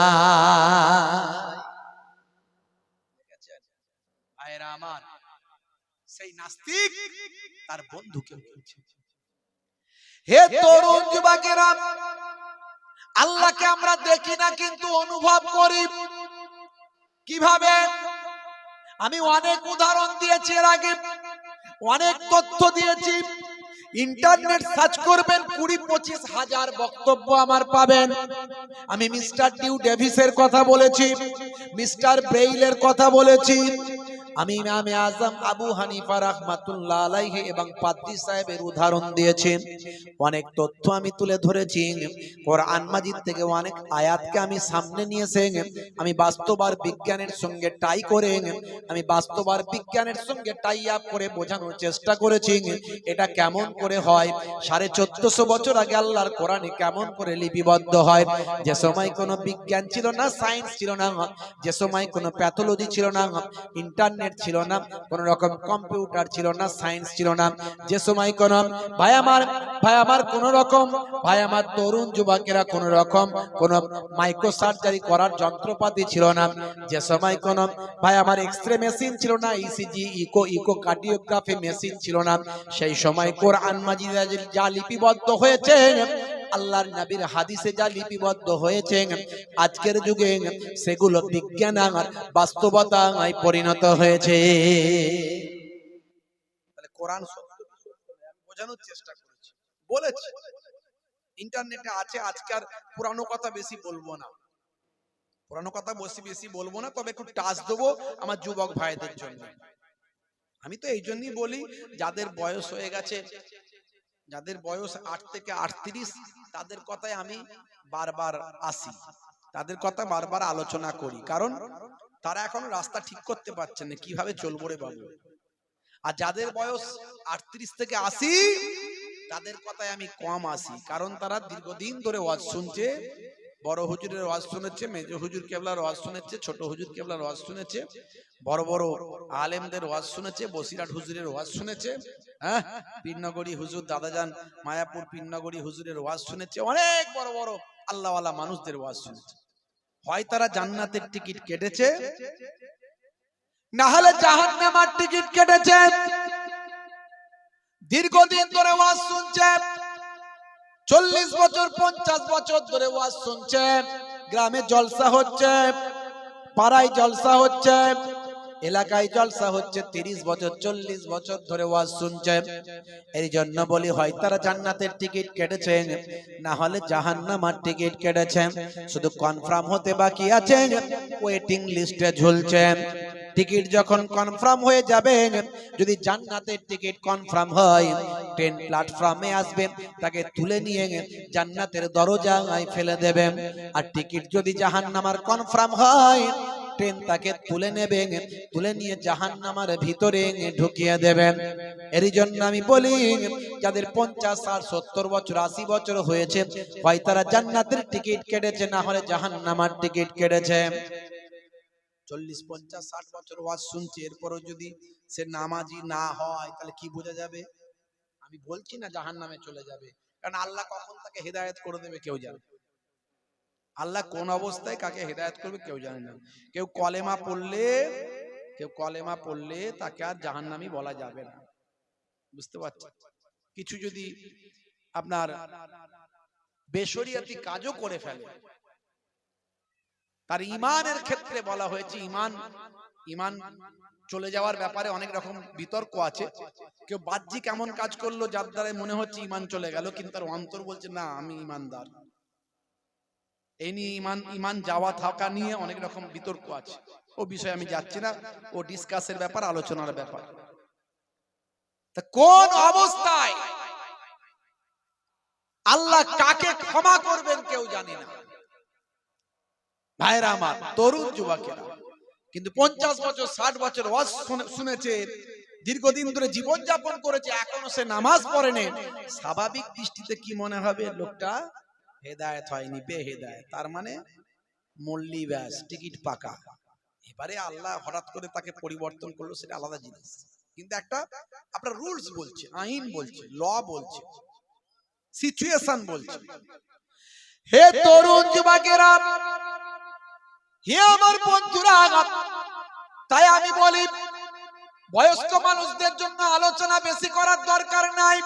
আমার সেই নাস্তিক তার বন্ধুকে বলছে, হে তরুণ যুবকেরা, আল্লাহকে আমরা দেখি না কিন্তু অনুভব করি। কিভাবে? আমি অনেক উদাহরণ দিয়েছি এর আগে, অনেক তথ্য দিয়েছি। ইন্টারনেট সার্চ করবেন, 20-25 হাজার বক্তব্য আমার পাবেন। আমি মিস্টার ডিউ ডেভিসের কথা বলেছি, মিস্টার ব্রেইলের কথা বলেছি, আমি ইমামে আজম আবু হানিফা রাহমাতুল্লাহ আলাইহি এবং পাদ্রী সাহেবের উদাহরণ দিয়েছি। অনেক তথ্য আমি তুলে ধরেছি। কোরআন মাজিদ থেকে অনেক আয়াতকে আমি সামনে নিয়ে এসে আমি বাস্তব আর বিজ্ঞানের সঙ্গে টাই করে, আমি বাস্তব আর বিজ্ঞানের সঙ্গে টাই আপ করে বোঝানোর চেষ্টা করেছি এটা কেমন করে হয়। 1450 বছর আগে আল্লাহর কোরআনে কেমন করে লিপিবদ্ধ হয়। যে সময় কোনো বিজ্ঞান ছিল না, সায়েন্স ছিল না, যে সময় কোনো প্যাথোলজি ছিল না, ইন্টারনেট ইন্টারনেট ছিল না, কোন রকম কম্পিউটার ছিল না, সায়েন্স ছিল না। যে সময় কোন ভাই আমার কোন রকম ভাই আমার তরুণ যুবকেরা কোন রকম কোন মাইক্রো সার্জারি করার যন্ত্রপাতি ছিল না, যে সময় কোন ভাই আমার এক্সরে মেশিন ছিল না, ইসিজি ইকো কার্ডিওগ্রাফি মেশিন ছিল না, সেই সময় কোরআন মাজিদে যা লিপিবদ্ধ হয়েছে, আল্লাহর নবীর হাদিসে যা লিপিবদ্ধ হয়েছে, আজকের যুগে সেগুলো বিজ্ঞান আর বাস্তবতায় পরিণত হয়েছে। তাহলে কোরআন সত্য বোঝানোর চেষ্টা করেছি, বলেছি। ইন্টারনেটে আছে, আজকাল পুরানো কথা বেশি বলবো না, পুরানো কথা বেশি বলবো না, তবে একটু টাচ দেবো আমার যুবক ভাইদের জন্য। আমি তো এই জন্যই বলি, যাদের বয়স হয়ে গেছে, যাদের বয়স 8 থেকে 38, তাদের কথায় আমি বারবার আসি, তাদের কথা বারবার আলোচনা করি, কারণ তারা এখন রাস্তা ঠিক করতে পারছেন না, কিভাবে চলবো রে বাবু। আর যাদের বয়স 38 থেকে 80, তাদের কথায় আমি কম আসি, কারণ তারা দীর্ঘদিন ধরে ওয়াজ শুনছে, বড় হুজুরের ওয়াজ শুনেছে, মেজ হুজুর কেবলার ওয়াজ শুনেছে, ছোট হুজুর কেবলার ওয়াজ শুনেছে, বড় বড় আলেমদের ওয়াজ শুনেছে, বসিরহাট হুজুরের ওয়াজ শুনেছে, হ্যাঁ, পীরনগরী হুজুর দাদাজান মায়াপুর পীরনগরী হুজুরের ওয়াজ শুনেছে, অনেক বড় বড় আল্লাহওয়ালা মানুষদের ওয়াজ শুনেছে। হয় তারা জান্নাতের টিকিট কেটেছে, না হলে জাহান্নামের টিকিট কেটেছে। দীর্ঘদিন ধরে ওয়াজ শুনছে, 40 বছর 50 বছর ধরে ওয়াজ শুনছে, গ্রামে জলসা হচ্ছে, পাড়ায় জলসা হচ্ছে, এলাকায় জলসা হচ্ছে, 30 বছর 40 বছর ধরে ওয়াজ শুনছে। এই জন্য বলি, হয় তারা জান্নাতের টিকিট কেটেছে, না হলে জাহান্নামের টিকিট কেটেছে। শুধু কনফার্ম হতে বাকি আছে, ওয়েটিং লিস্টে ঝুলছে। টিকিট যখন কনফার্ম হয়ে যাবে, যদি জান্নাতের টিকিট কনফার্ম হয়, ট্রেন প্ল্যাটফর্মে আসবে, তাকে তুলে নিয়ে জান্নাতের দরজায় ফেলে দেবে। আর টিকিট যদি জাহান্নামের কনফার্ম হয়, ট্রেন তাকে তুলে নেবে, তুলে নিয়ে জাহান্নামের ভিতরে ঢুকিয়ে দেবেন। এরই জন্য আমি বলি, যাদের 50 60 70 বছর 80 বছর হয়েছে, হয় তারা জান্নাতের টিকিট কেটেছে, না হলে জাহান্নামের টিকিট কেটেছে। 40 50 60 বছর ওয়াজ শুনছে, এরপরও যদি সে নামাজি না হয়, তাহলে কি বোঝা যাবে? আমি বলছি না জাহান্নামে চলে যাবে, কারণ আল্লাহ কখন তাকে হেদায়েত করে দেবে কেউ জানে, আল্লাহ কোন অবস্থায় কাকে হেদায়েত করবে কেউ জানে না। কেউ কলেমা পড়লে তাকে আর জাহান্নামী বলা যাবে না, বুঝতে পারছেন? কিছু যদি আপনার বেশরিয়াতি কাজও করে ফেলে, তার ইমানের ক্ষেত্রে বলা হয়েছে, ইমান চলে যাওয়ার ব্যাপারে অনেক রকম বিতর্ক আছে। কেউ বাহ্যিক এমন কাজ করলো যার দ্বারা মনে হচ্ছে ইমান চলে গেল, কিন্তু তার অন্তর বলছে না আমি ইমানদার। এই নিয়ে ইমান যাওয়া থাকা নিয়ে অনেক রকম বিতর্ক আছে, ও বিষয়ে আমি যাচ্ছি না, ও ডিসকাসের ব্যাপার, আলোচনার ব্যাপার। তা কোন অবস্থায় আল্লাহ কাকে ক্ষমা করবেন কেউ জানে না। ভাইরা আমার, তরুণ যুবকেরা কিন্তু 50 বছর 60 বছর ওয়াজ শুনেছে, দীর্ঘদিন ধরে জীবন যাপন করেছে, এখনো সে নামাজ পড়েনি। স্বাভাবিক দৃষ্টিতে কি মনে হবে? লোকটা হেদায়েত হয়নি, বেহেদায়েত, তার মানে মল্লি ব্যাস, টিকিট পাকা। এবারে আল্লাহ হঠাৎ করে তাকে পরিবর্তন করলো, সেটা আলাদা জিনিস, কিন্তু একটা আপনার রুলস বলছে, আইন বলছে, ল বলছে, সিচুয়েশন বলছে। হে তরুণ যুবকেরা, হে আমার বন্ধুরা, তাই আমি বলি, বয়স্ক মানুষদের জন্য আলোচনা বেশি করার দরকার নাই,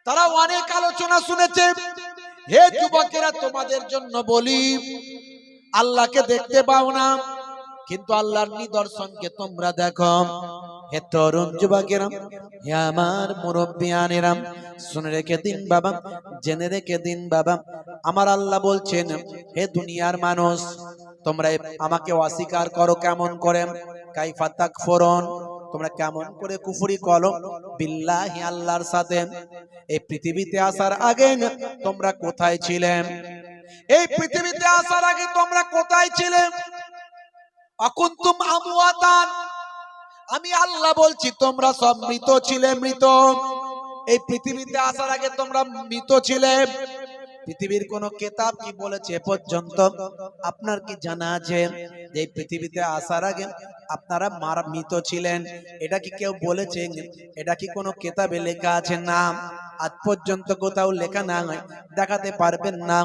তারা অনেক আলোচনা শুনেছে। হে যুবকেরা, তোমাদের জন্য বলি, আল্লাহকে দেখতে পাও না, কিন্তু আল্লাহর নিদর্শনকে তোমরা দেখো। হে তরুণ যুবকেরা, হে আমার মুরব্বিয়ানেরা, শুনে রেখে দিন বাবা, জেনে রেখে দিন বাবা, আমার আল্লাহ বলছেন, হে দুনিয়ার মানুষ, তোমরা আমাকে অস্বীকার করো কেমন করে? কাইফা তাকফুরুন, তোমরা কেমন করে কুফরি করো বিল্লাহি, আল্লাহর সাথে। এই পৃথিবীতে আসার আগে তোমরা কোথায় ছিলে? এই পৃথিবীতে আসার আগে তোমরা কোথায় ছিলে? আকুনতুম আমওয়াতান, আমি আল্লাহ বলছি তোমরা সব মৃত ছিলে, মৃত। এই পৃথিবীতে আসার আগে তোমরা মৃত ছিলে। পৃথিবীর কোন কিতাব কি বলেছে এ পর্যন্ত? আপনার কি জানা আছে? যে পৃথিবীতে আসার আগে আপনারা মৃত ছিলেন, এটা কি কেউ বলেছেন? এটা কি কোনো কিতাবে লেখা আছে? না, আজ পর্যন্ত কোথাও লেখা না, দেখাতে পারবেন না।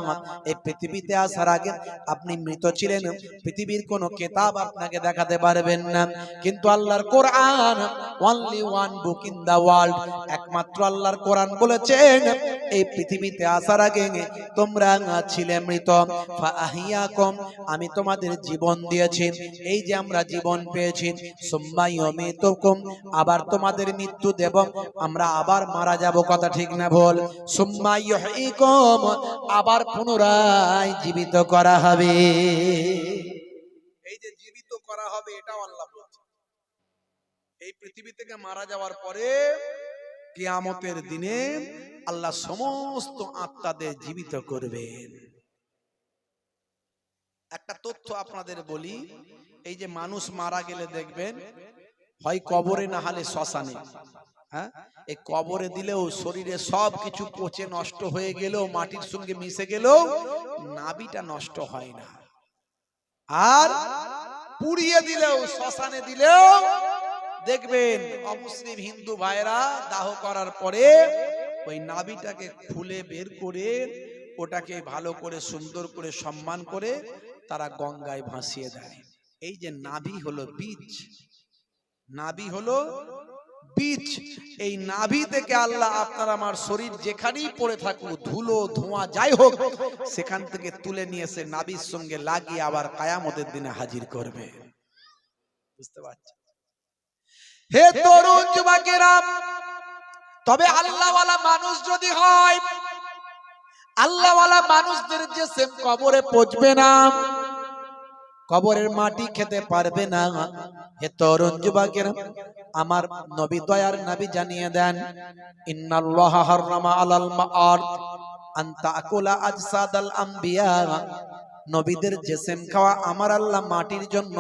এই পৃথিবীতে আসার আগে আপনি মৃত ছিলেন, পৃথিবীর কোনো কিতাব আপনাকে দেখাতে পারবেন না। কিন্তু আল্লাহর Quran, only one book in the world, একমাত্র আল্লাহর কোরআন বলেছেন এই পৃথিবীতে আসার আগে তোমরা ছিলে মৃত, ফাআহিয়াকুম, আমি তোমাদের জীবন দিয়েছি। এই যে আমরা জীবন পেয়েছি, সুম্মা ইউমিতুকুম, আবার তোমাদের মৃত্যু দেব, আমরা আবার মারা যাব, কথা ঠিক না ভুল? সুম্মা ইউহয়িকুম, আবার পুনরায় জীবিত করা হবে। এই যে জীবিত করা হবে, এটাও আল্লাহ বলছেন। এই পৃথিবী থেকে মারা যাওয়ার পরে কিয়ামতের দিনে আল্লাহ সমস্ত আত্মাদের জীবিত করবেন। একটা তথ্য আপনাদের বলি, এই যে মানুষ মারা গেলে দেখবেন হয় কবরে না হলে শ্মশানে। হ্যাঁ, এই কবরে দিলেও শরীরে সব কিছু পচে নষ্ট হয়ে গেলেও, মাটির সঙ্গে মিশে গেলেও নাভিটা নষ্ট হয় না। আর পুড়িয়ে দিলেও, শ্মশানে দিলেও দেখবেন অমুসলিম হিন্দু ভাইরা দাহ করার পরে ওই নাভিটাকে খুলে বের করে ওটাকে ভালো করে সুন্দর করে সম্মান করে তারা গঙ্গায় ভাসিয়ে দেয়। এই যে নাভি হলো বীজ, নাভি হলো বীজ। এই নাভি থেকে আল্লাহ আপনার আমার শরীর যেখানেই পড়ে থাকুক, ধুলো ধোঁয়া যাই হোক, সেখান থেকে তুলে নিয়ে এসে নাভির সঙ্গে লাগিয়ে আবার কিয়ামতের দিনে হাজির করবে। বুঝতে পারছেন? হে তরুণ যুবকেরা, তবে আল্লাহওয়ালা মানুষ যদি হয়, আল্লাহওয়ালা মানুষদের যে সেম কবরে পচবে না, কবরের মাটি খেতে পারবে না। হে তরুণ যুবকেরা, আমার নবী, দয়ার নবী জানিয়ে দেন, ইন্নাল্লাহা হারামা আলাল মাআদ আন তাকুলা আজসাদাল আম্বিয়া, নবীদের জিসিম খাওয়া আমার আল্লাহ মাটির জন্য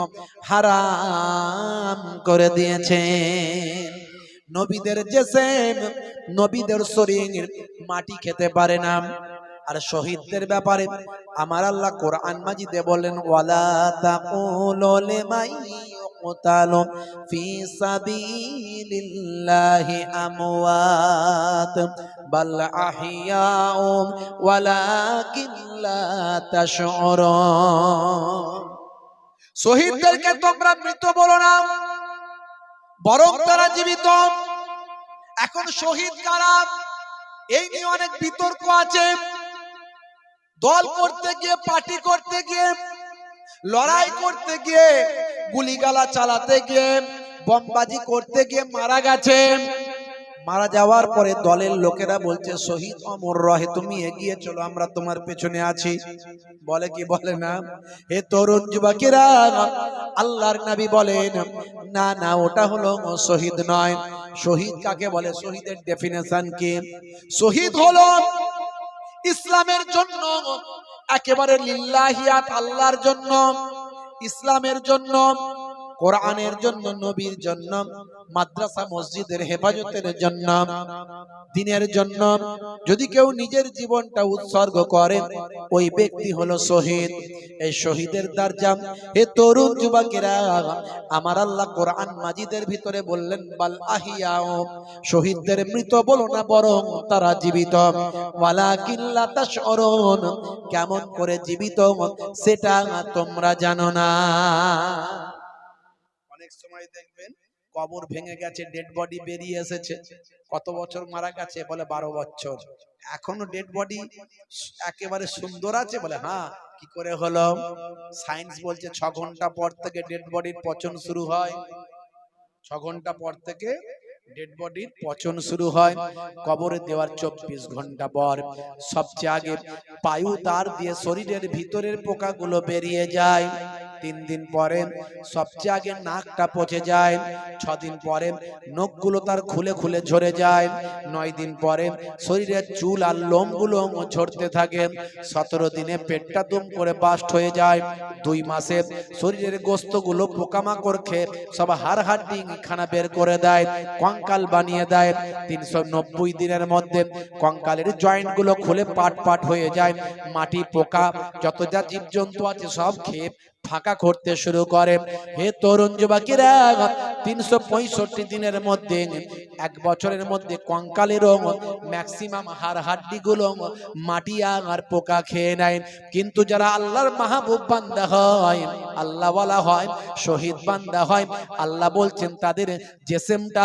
হারাম করে দিয়েছেন। নবীদের জিসিম, নবীদের শরীর মাটি খেতে পারে না। আর শহীদদের ব্যাপারে আমার আল্লাহ কোরআন মাজিদে বলেন, ওয়ালা তাকুলু লিমান ইউকতালু ফি সাবিলিল্লাহি আমওয়াত বাল আহইয়াউ ওয়ালাকিন লা তাশউরুন। শহীদদেরকে তোমরা মৃত বলো না, বরং তারা জীবিত। এখন শহীদ কারা, এই নিয়ে অনেক বিতর্ক আছে। দল করতে গিয়ে, পার্টি করতে গিয়ে, লড়াই করতে গিয়ে, গুলিগালা চালাতে গিয়ে, বোমবাজি করতে গিয়ে মারা গেছে। মারা যাওয়ার পরে দলের লোকেরা বলছে, শহীদ অমর রহে, তুমি এগিয়ে চলো, আমরা তোমার পেছনে আছি। বলে কি বলে না? হে তরুণ যুবকেরা, আল্লাহর নবী বলেন, না না, ওটা হলো শহীদ নয়। শহীদ কাকে বলে? শহীদের ডেফিনেশন কি? শহীদ হলো ইসলামের জন্য, একেবারে লিল্লাহিয়াত, আল্লাহর জন্য, ইসলামের জন্য, কোরআনের জন্য, নবীর জন্য, মাদ্রাসা মসজিদের হেফাজতের জন্য, দ্বীনের জন্য যদি কেউ নিজের জীবনটা উৎসর্গ করে, ওই ব্যক্তি হলো শহীদ। এই শহীদের দরজা, হে তরুণ যুবকেরা, আমার আল্লাহ কোরআন মাজিদের ভিতরে বললেন, বাল আহিয়াও, শহীদদের মৃত বলো না, বরং তারা জীবিত। ওয়ালাকিন লা তাশউরুন, কেমন করে জীবিত সেটা তোমরা জানো না। অনেক সময় দেখবেন কবর ভেঙে গেছে, ডেড বডি বেরিয়ে এসেছে। কত বছর মারা গেছে? বলে 12 বছর। এখনো ডেড বডি একেবারে সুন্দর আছে? বলে হ্যাঁ। কি করে হলো? সায়েন্স বলছে 6 ঘন্টা পর থেকে ডেড বডির পচন শুরু হয়। 6 ঘন্টা পর থেকে ডেড বডির পচন শুরু হয়। কবরে দেওয়ার 24 ঘন্টা পর সবচেয়ে আগে পায়ু তার দিয়ে শরীরের ভিতরের পোকাগুলো বেরিয়ে যায়। 3 দিন পরে সবচেয়ে আগে নাকটা পচে যায়। 6 দিন পরে নখগুলো তার খুলে খুলে ঝরে যায়। 9 দিন পরে শরীরের চুল আর লোমগুলো ঝরতে থাকে। 17 দিনে পেটটা দুম করে বাস্ট হয়ে যায়। 2 মাসে শরীরের গোস্তগুলো পোকামাকড় খেয়ে সব হাড় হাড্ডি খানা বের করে দেয়, কঙ্কাল বানিয়ে দেয়। 390 দিনের মধ্যে কঙ্কালের জয়েন্ট গুলো খুলে পাট পাট হয়ে যায়। মাটি, পোকা, যত যা জীবজন্তু আছে সব খেয়ে ফাঁকা করতে শুরু করে। হে তরুণ যুবকেরা, 365 দিনের মধ্যে, এক বছরের মধ্যে কঙ্কালের ম্যাক্সিমাম হাড় হাড্ডি গুলো মাটি আর পোকা খেয়ে নেয়। কিন্তু যারা আল্লাহর মাহবুব বান্দা হয়, আল্লাহ ওয়ালা হয়, শহীদ বান্দা হয়, আল্লাহ বলছেন তাদের জিসমটা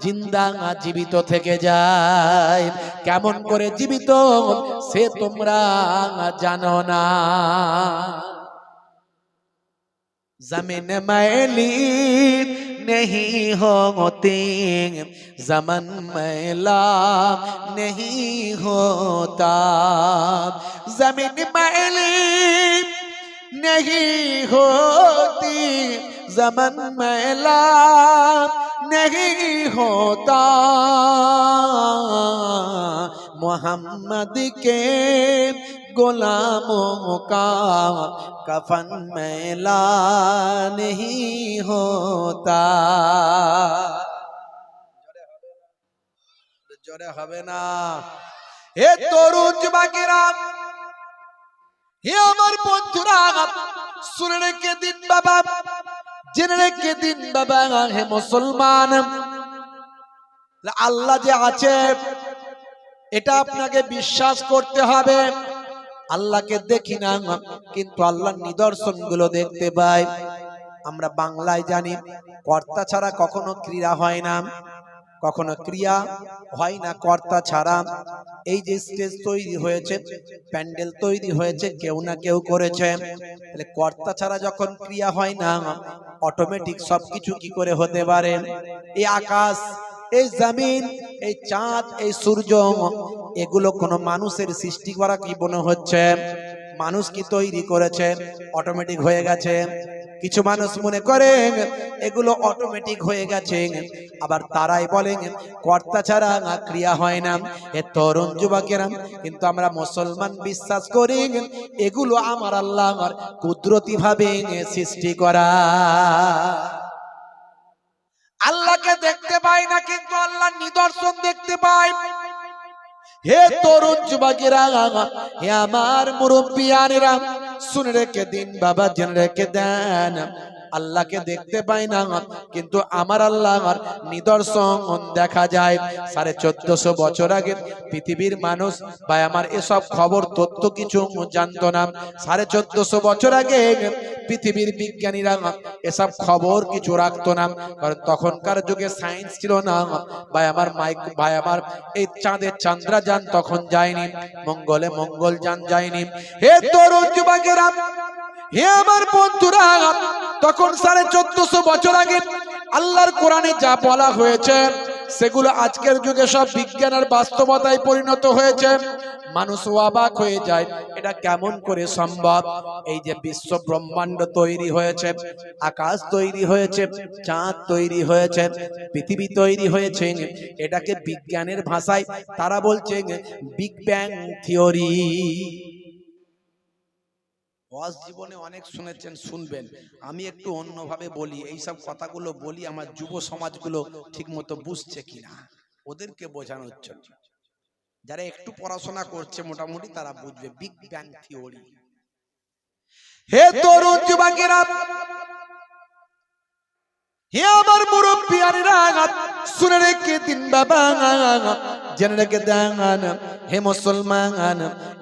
জিন্দা জীবিত থেকে যায়। কেমন করে জীবিত সে তোমরা জানো না। जमीन मैली नहीं होती, जमन मैला नहीं होता। जमीन मैली नहीं होती, जमन मैला नहीं होता। मोहम्मद के गुलामों का कफन मैला नहीं होता। জোরে হবে না। হে তরুণ যুবকেরা, হে আমার বন্ধুরা, শুনে রেখে দিন বাবা, জেনে রেখে দিন বাবা, হে মুসলমান, আল্লাহ যে আছে এটা আপনাকে বিশ্বাস করতে হবে। আল্লাহকে দেখি না, কিন্তু আল্লাহর নিদর্শন গুলো দেখতে পাই। আমরা বাংলায় জানি কর্তা ছাড়া কখনো ক্রিয়া হয় না, কখনো ক্রিয়া হয় না কর্তা ছাড়া। এই যে স্টেজ তৈরি হয়েছে, প্যান্ডেল তৈরি হয়েছে, কেউ না কেউ করেছে। তাহলে কর্তা ছাড়া যখন ক্রিয়া হয় না, অটোমেটিক সবকিছু কি করে হতে পারে? এই আকাশ, এই জমিন, এই চাঁদ, এই সূর্য, এগুলো কোনো মানুষের সৃষ্টি করা কি মনে হচ্ছে? মানুষ কি তৈরি করেছে? অটোমেটিক হয়ে গেছে। কিছু মানুষ মনে করে এগুলো অটোমেটিক হয়ে গেছে, আবার তারাই বলেন কর্তা ছাড়া ক্রিয়া হয় না। এ তরুণ যুবকেরা, কিন্তু আমরা মুসলমান বিশ্বাস করি এগুলো আমার আল্লাহর কুদরতি ভাবে সৃষ্টি করা। আল্লাহকে দেখতে পাই না, কিন্তু আল্লাহর নিদর্শন দেখতে পাই। হে তরুণ যুবকেরা, হে আমার মুরব্বিয়ানেরা, শুনে রেখে দিন বাবা, জেনে রেখে দেন, আল্লাহকে দেখতে পাই না, কিন্তু আমার আল্লাহর নিদর্শন দেখা যায়। 1450 বছর আগে পৃথিবীর মানুষ বা আমার এসব খবর তথ্য কিছু জানতো না। 1450 বছর আগে পৃথিবীর বিজ্ঞানীরা এসব খবর কিছু রাখতো না, কারণ তখনকার যুগে সায়েন্স ছিল না। ভাই আমার এই চাঁদের চন্দ্রযান তখন যায়নি, মঙ্গলে মঙ্গলযান যায়নি। হে তরুণ যুবকেরা, হে আমার বন্ধুরা, তখন 1450 বছর আগে আল্লাহর কোরআনে যা বলা হয়েছে সেগুলো আজকের যুগে সব বিজ্ঞান আর বাস্তবতায় পরিণত হয়েছে। মানুষ অবাক হয়ে যায়, এটা কেমন করে সম্ভব? এই যে বিশ্ব ব্রহ্মাণ্ড তৈরি হয়েছে, আকাশ তৈরি হয়েছে, চাঁদ তৈরি হয়েছে, পৃথিবী তৈরি হয়েছে, এটাকে বিজ্ঞানের ভাষায় তারা বলছে বিগ ব্যাং থিওরি। জীবনে অনেক শুনেছেন, শুনবেন। আমি একটু অন্যভাবে বলি, এইসব কথাগুলো বলি আমার যুব সমাজগুলো ঠিক মতো বুঝছে কিনা ওদেরকে বোঝানোর জন্য। যারা একটু পড়াশোনা করছে মোটামুটি তারা বুঝবে বিগ ব্যাং থিওরি। হে তরুণ যুবকেরা, হে আমার মুরব্বিয়ানেরা, শুনে রেখে দিন বাবা, জেনে রেখে দেন হে মুসলমান,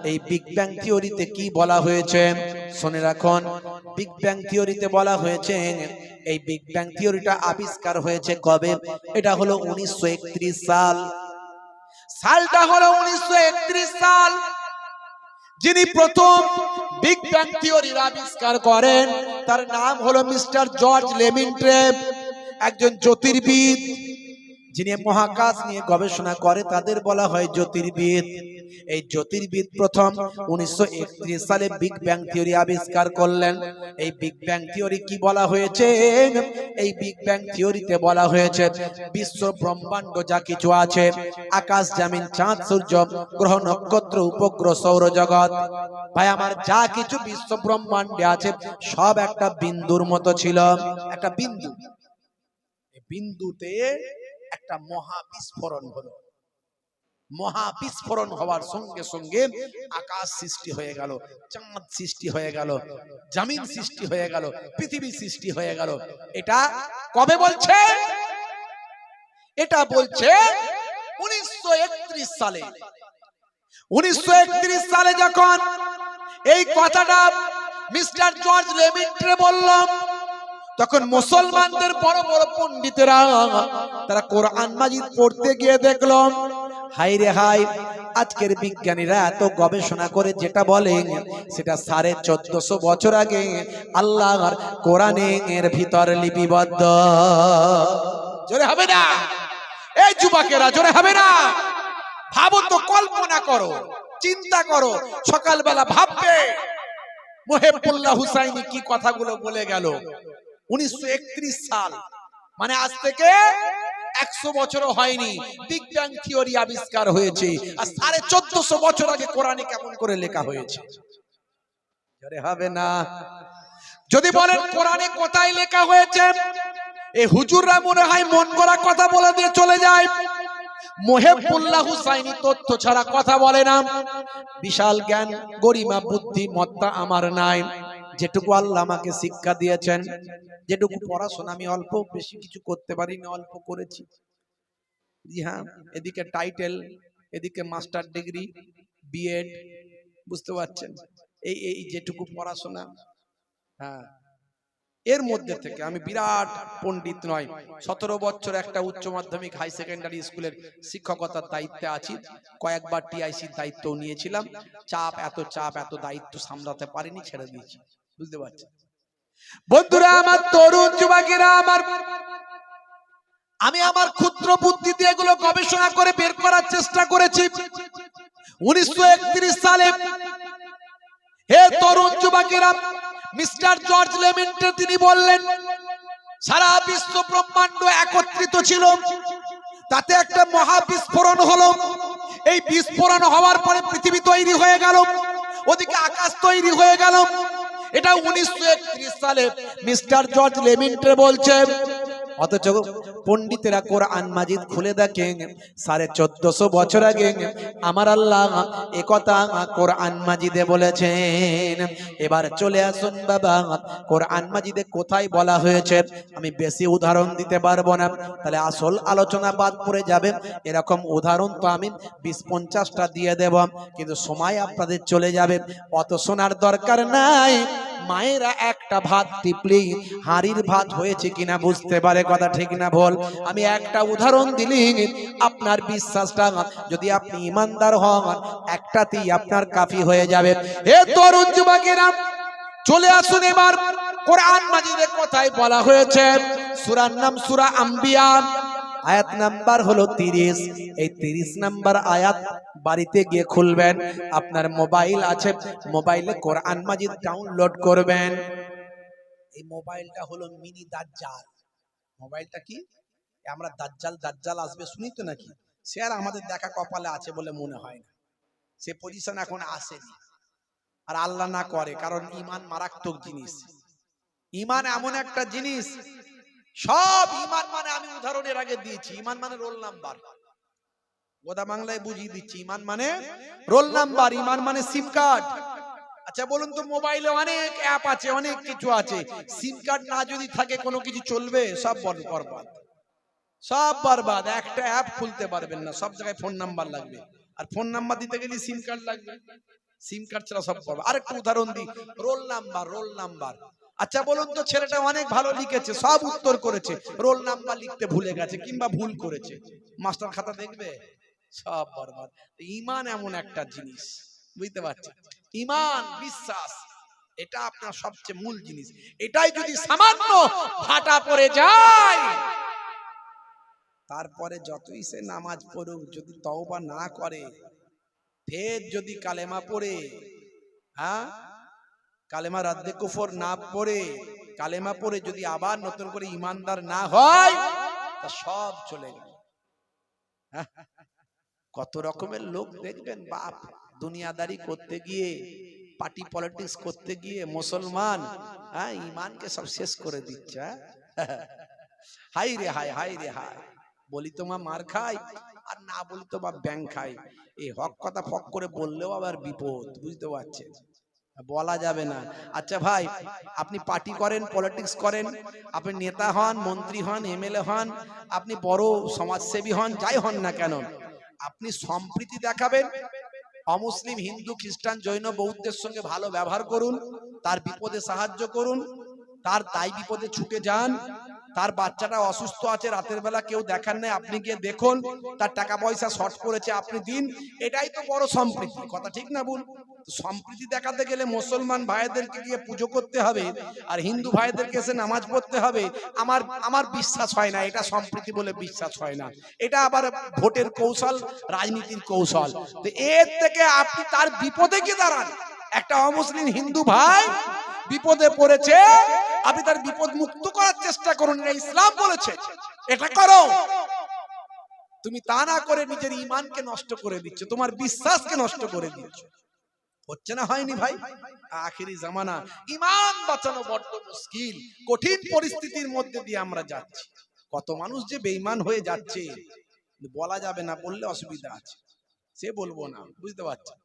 এই বিগ ব্যাং থিওরিতে কি বলা হয়েছে শুনে রাখুন। বিগ ব্যাং থিওরিতে বলা হয়েছে, এই বিগ ব্যাং থিওরিটা আবিষ্কার হয়েছে কবে? এটা হলো 1931 সাল। সালটা হলো 1931 সাল। যিনি প্রথম বিগ ব্যাং থিওরির আবিষ্কার করেন তার নাম হলো মিস্টার জর্জ লেমিন্ট্রেভ, একজন জ্যোতির্বিদ। যিনি মহাকাশ নিয়ে গবেষণা করে তাদের বলা হয় জ্যোতির্বিদ। এই জ্যোতির্বিদ প্রথম 1931 সালে বিগ ব্যাং থিওরি আবিষ্কার করলেন। এই বিগ ব্যাং থিওরি কি বলা হয়েছে? এই বিগ ব্যাং থিওরিতে বলা হয়েছে বিশ্ব ব্রহ্মাণ্ড যা কিছু আছে, আকাশ জমিন চাঁদ সূর্য গ্রহ নক্ষত্র উপগ্রহ সৌরজগৎ, ভাই আমার যা কিছু বিশ্ব ব্রহ্মাণ্ডে আছে সব একটা বিন্দুর মতো ছিল। একটা বিন্দু, এই বিন্দুতে একটা মহা বিস্ফোরণ হলো। মহা বিস্ফোরণ হওয়ার সঙ্গে সঙ্গে আকাশ সৃষ্টি হয়ে গেল, চাঁদ সৃষ্টি হয়ে গেল, জমিন সৃষ্টি হয়ে গেল, পৃথিবী সৃষ্টি হয়ে গেল। এটা কবে বলছে? এটা বলছে 1931 সালে। 1931 সালে যখন এই কথাটা মিস্টার জর্জ লেমিন্ট্রে বললাম, তখন মুসলমানদের বড় বড় পণ্ডিতেরা তারা কোরআন মাজিদ পড়তে গিয়ে দেখলাম, হাই রে হাই, আজকের বিজ্ঞানীরা এত গবেষণা করে যেটা বলেন সেটা 1450 বছর আগে আল্লাহর কোরআনের ভিতর লিপিবদ্ধ। জোরে হবে না? এই যুবকেরা জোরে হবে না? ভাবো তো, কল্পনা করো, চিন্তা করো, সকালবেলা ভাববে মুহিবুল্লাহ হুসাইনি কি কথাগুলো বলে গেল। 1931 সাল মানে আজ থেকে 100 বছরও হয়নি বিগ ব্যাং থিওরি আবিষ্কার হয়েছে, আর 1450 বছর আগে কোরআনে কেমন করে লেখা হয়েছে। জোরে হবে না? যদি বলেন কোরআনে কোথায় লেখা হয়েছে, এই হুজুররা মনে হয় মন গড়া কথা বলে দিয়ে চলে যায়। মুহিবুল্লাহ হুসাইনি তথ্য ছাড়া কথা বলে না। বিশাল জ্ঞান, গরিমা, বুদ্ধি, মত্তা আমার নাই। যেটুকু আল্লাহ আমাকে শিক্ষা দিয়েছেন, যেটুকু পড়াশোনা আমি অল্প বেশি কিছু করতে পারি না, অল্প করেছি। জি হ্যাঁ, এদিকে টাইটেল, এদিকে মাস্টার ডিগ্রি, বিএড, বুঝতে পারছেন? এই যেটুকু পড়াশোনা, হ্যাঁ, এর মধ্যে থেকে আমি বিরাট পণ্ডিত নয়। 17 বছর একটা উচ্চ মাধ্যমিক হাই সেকেন্ডারি স্কুলের শিক্ষকতার দায়িত্বে আছি। কয়েকবার টিআইসির দায়িত্ব নিয়েছিলাম। চাপ এত দায়িত্ব সামলাতে পারিনি, ছেড়ে দিয়েছি। বুঝতে পারছেন? বন্ধুরা আমার, তরুণ যুবকেরা আমার, আমি আমার ক্ষুদ্র বুদ্ধি দিয়ে এগুলো গবেষণা করে বের করার চেষ্টা করেছি। 1931 সালে হে তরুণ যুবকেরা, মিস্টার জর্জ লেমিন্ট্রে তিনি বললেন সারা বিশ্ব ব্রহ্মাণ্ড একত্রিত ছিল, তাতে একটা মহা বিস্ফোরণ হলো। এই বিস্ফোরণ হওয়ার পরে পৃথিবী তৈরি হয়ে গেল, ওদিকে আকাশ তৈরি হয়ে গেল। এটা 1931 সালে মিস্টার জর্জ লেমিন্ট্রে বলছে। অথচ পণ্ডিতেরা কোরআন মাজিদ খুলে দেখেন 1450 বছর আগে আমার আল্লাহ একথা কোরআন মাজিদে বলেছেন। এবার চলে আসুন বাবা, কোরআন মাজিদে কোথায় বলা হয়েছে। আমি বেশি উদাহরণ দিতে পারবো না, তাহলে আসল আলোচনা বাদ পড়ে যাবে। এরকম উদাহরণ তো আমি 20-50টা দিয়ে দেব, কিন্তু সময় আপনাদের চলে যাবে, অত শোনার দরকার নাই। মায়েরা একটা ভাত টিপলি হাড়ির ভাত হয়েছে কিনা বুঝতে পারে, কথা ঠিক না ভুল? আমি একটা উদাহরণ দিলি আপনার বিশ্বাসটা, যদি আপনি ইমানদার হন, একটাতেই আপনার কাফি হয়ে যাবে। হে তরুণ যুবকেরা, চলে আসুন এবার কোরআন মাজিদে কোথায় বলা হয়েছে। সূরার নাম সূরা আম্বিয়া, আয়াত নাম্বার হলো 30। এই 30 নাম্বার আয়াত বাড়িতে গিয়ে খুলবেন। আপনার মোবাইল আছে, মোবাইলে কোরআন মাজিদ ডাউনলোড করবেন। এই মোবাইলটা হলো মিনি দাজ্জাল। মোবাইলটা কি? আমরা দাজ্জাল আসবে শুনি তো নাকি? সে আর আমাদের দেখা কপালে আছে বলে মনে হয় না, সে পজিশন এখন আসেনি। আর আল্লাহ না করে, কারণ ঈমান মারাত্মক জিনিস। ঈমান এমন একটা জিনিস, সব ঈমান মানে আমি উদাহরণের আগে দিয়েছি, ঈমান মানে রোল নাম্বার। গোদা বাংলায় বুঝিয়ে দিচ্ছি, ঈমান মানে রোল নাম্বার, ঈমান মানে সিম কার্ড। আচ্ছা বলুন তো, মোবাইলে অনেক অ্যাপ আছে, অনেক কিছু আছে, সিম কার্ড না যদি থাকে কোনো কিছু চলবে? সব বরবাদ, সব বরবাদ। একটা অ্যাপ খুলতে পারবেন না, সব জায়গায় ফোন নাম্বার লাগবে, আর ফোন নাম্বার দিতে গেলে সিম কার্ড লাগবে। সিম কার্ড ছাড়া সব বরবাদ। আরেকটা উদাহরণ দিই, রোল নাম্বার, রোল নাম্বার। আচ্ছা বলুন তো, ছেলেটা অনেক ভালো লিখেছে, সব উত্তর করেছে, রোল নাম্বার লিখতে ভুলে গেছে কিংবা ভুল করেছে, মাস্টার খাতা দেখবে? সব বরবাদ। ঈমান এমন একটা জিনিস, বুঝতে পারছেন? ঈমান, বিশ্বাস, এটা আপনার সবচেয়ে মূল জিনিস। এটাই যদি সামান্য ফাটা পড়ে যায়, তারপরে যতই সে নামাজ পড়ুক, যদি তওবা না করে, ফের যদি কালেমা পড়ে, হ্যাঁ, কালেমা রাদ্দে কুফর না পড়ে, কালেমা পড়ে যদি আবার নতুন করে ইমানদার না হয়, তা সব চলে গেল। কত রকমের লোক দেখবেন, বাপ, দুনিয়াদারি করতে গিয়ে, পার্টি পলিটিক্স করতে গিয়ে মুসলমান, হ্যাঁ, ইমানকে সব শেষ করে দিচ্ছে। হাই রে হাই, হাই রে হাই। বলি তো মা মার খাই, আর না বলি তো বা ব্যাং খাই। এই হক কথা ফক করে বললেও আবার বিপদ, বুঝতে পারছেন, বলা যাবে না। আচ্ছা ভাই, আপনি পার্টি করেন, পলিটিক্স করেন, আপনি নেতা হন, মন্ত্রী হন, এমএলএ হন, আপনি বড় সমাজসেবী হন, যাই হন না কেন, আপনি সম্প্রীতি দেখাবেন, অমুসলিম, হিন্দু, খ্রিস্টান, জৈন, বৌদ্ধের সঙ্গে ভালো ব্যবহার করুন, তার বিপদে সাহায্য করুন, তার দায় বিপদে ছুটে যান, তার বাচ্চাটা অসুস্থ আছে, রাতের বেলা কেউ দেখার নেই, আপনি গিয়ে দেখুন, তার টাকা পয়সা শর্ট পড়েছে, আপনি দিন, এটাই তো বড় সম্প্রীতি। কথা ঠিক না বল? সম্প্রীতি দেখাতে গেলে মুসলমান ভাইদেরকে গিয়ে পুজো করতে হবে, আর হিন্দু ভাইদেরকে এসে নামাজ পড়তে হবে, আমার বিশ্বাস হয় না, এটা সম্প্রীতি বলে বিশ্বাস হয় না। এটা আবার ভোটের কৌশল, রাজনীতির কৌশল। তো এর থেকে আপনি তার বিপদে গিয়ে দাঁড়ান। একটা অমুসলিম হিন্দু ভাই বিপদে পড়েছে, আপনি তার বিপদ মুক্ত করার চেষ্টা করুন, এটা ইসলাম বলেছে, এটা করো। তুমি তা না করে নিজের ঈমানকে নষ্ট করে দিচ্ছ, তোমার বিশ্বাসকে নষ্ট করে দিচ্ছ। হচ্ছে না, হয়নি ভাই? আখেরি জামানা, ঈমান বাঁচানো বড় মুশকিল, কঠিন পরিস্থিতির মধ্যে দিয়ে আমরা যাচ্ছি। কত মানুষ যে বেঈমান হয়ে যাচ্ছে বলা যাবে না, বললে অসুবিধা আছে, সে বলবো না, বুঝতে পারছেন?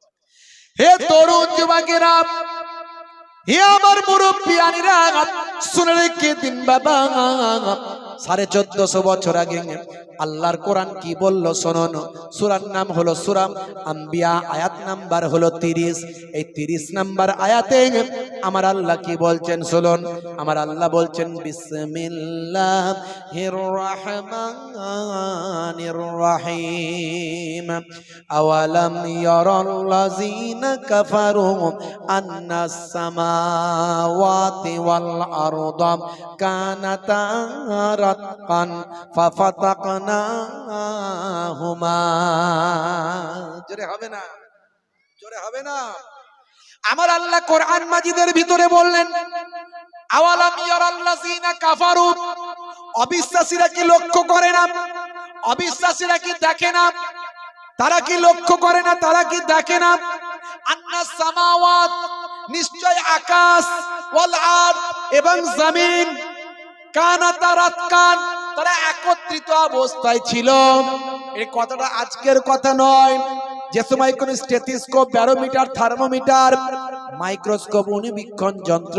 হে তরুণ যুবকেরা, হে আমার মুরব্বিয়ানিরা, শুনে রেখে দিন বাবা, 1450 বছর আগে আল্লাহর কোরআন কি বললো শুনুন। সূরার নাম হলো সূরা আম্বিয়া, আয়াত নাম্বার হলো 30। এই 30 নাম্বার আয়াতে আমার আল্লাহ কি বলছেন শুনুন। আমার আল্লাহ বলছেন, বিসমিল্লাহির রহমানির রহিম, আওয়ালাম ইয়ারাল্লাযীনা কাফারু আন্নাস সামাওয়াতি ওয়াল আরদা কানাতা রাতকান ফাফাতাকনাহুমা। জোরে হবে না, জোরে হবে না। আমার আল্লাহ কোরআন মাজিদের ভিতরে বললেন, আওয়ালাম ইয়ারাল্লাযীনা কাফারু, অবিশ্বাসীরা কি লক্ষ্য করে না? অবিশ্বাসীরা কি দেখে না? তারা কি লক্ষ্য করে না? তারা কি দেখে না? আন্নাস সামাওয়াত, নিশ্চয় আকাশ, ওয়াল আরদ এবং জমিন, কানাতা রাতকান, তারা একত্রিত অবস্থায় ছিল। এই কথাটা আজকের কথা নয়। যে সময় কোন স্টেথিস্কোপ, ব্যারোমিটার, থার্মোমিটার, মাইক্রোস্কোপ, অণুবীক্ষণ যন্ত্র,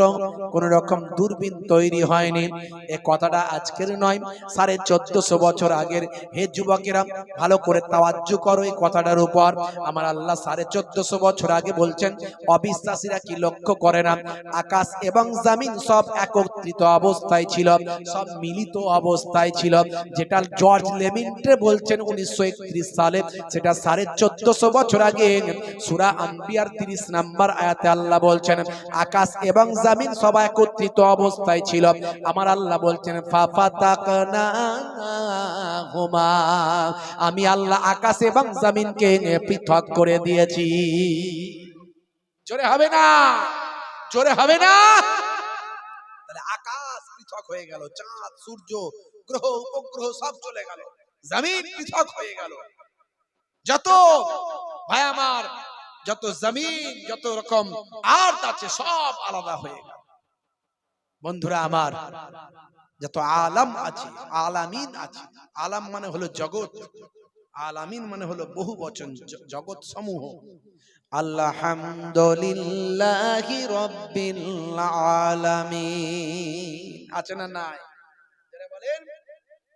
কোন রকম দূরবীন তৈরি হয়নি, এই কথাটা আজকের নয়, 1450 বছর আগের। হে যুবকেরা, ভালো করে তাওয়াজ্জু করো এই কথাটার উপর। আমার আল্লাহ 1450 বছর আগে বলছেন, অবিশ্বাসীরা কি লক্ষ্য করে না? আকাশ এবং জমিন সব একত্রিত অবস্থায় ছিল, সব মিলিত অবস্থায় ছিল। যেটা জর্জ লেমিন্টে বলছেন 1931 সালে, সেটা 1450 বছর আগে সূরা আম্বিয়ার 30 নাম্বার আয়াতে আল্লাহ বলছেন, আকাশ এবং জমিন সব একত্রিত অবস্থায় ছিল। আমার আল্লাহ বলছেন, ফাফাতাকনাহুমা, আমি আল্লাহ আকাশ এবং জমিনকে পৃথক করে দিয়েছি। জোরে হবে না, জোরে হবে না। তাহলে আকাশ পৃথক হয়ে গেল, চাঁদ, সূর্য, গ্রহ, উপগ্রহ সব চলে গেল, জমিন পৃথক হয়ে গেল। যত ভাই আমার, যত জমিন, যত রকম আর্থ আছে সব আলাদা হয়ে গেল। বন্ধুরা আমার, যত আলাম আছে, আলামিন আছে, আলাম মানে হলো জগৎ, আলামিন মানে হলো বহু বচন, জগৎ সমূহ। আলহামদুলিল্লাহি রাব্বিল আলামিন আছে না নাই? যারা বলেন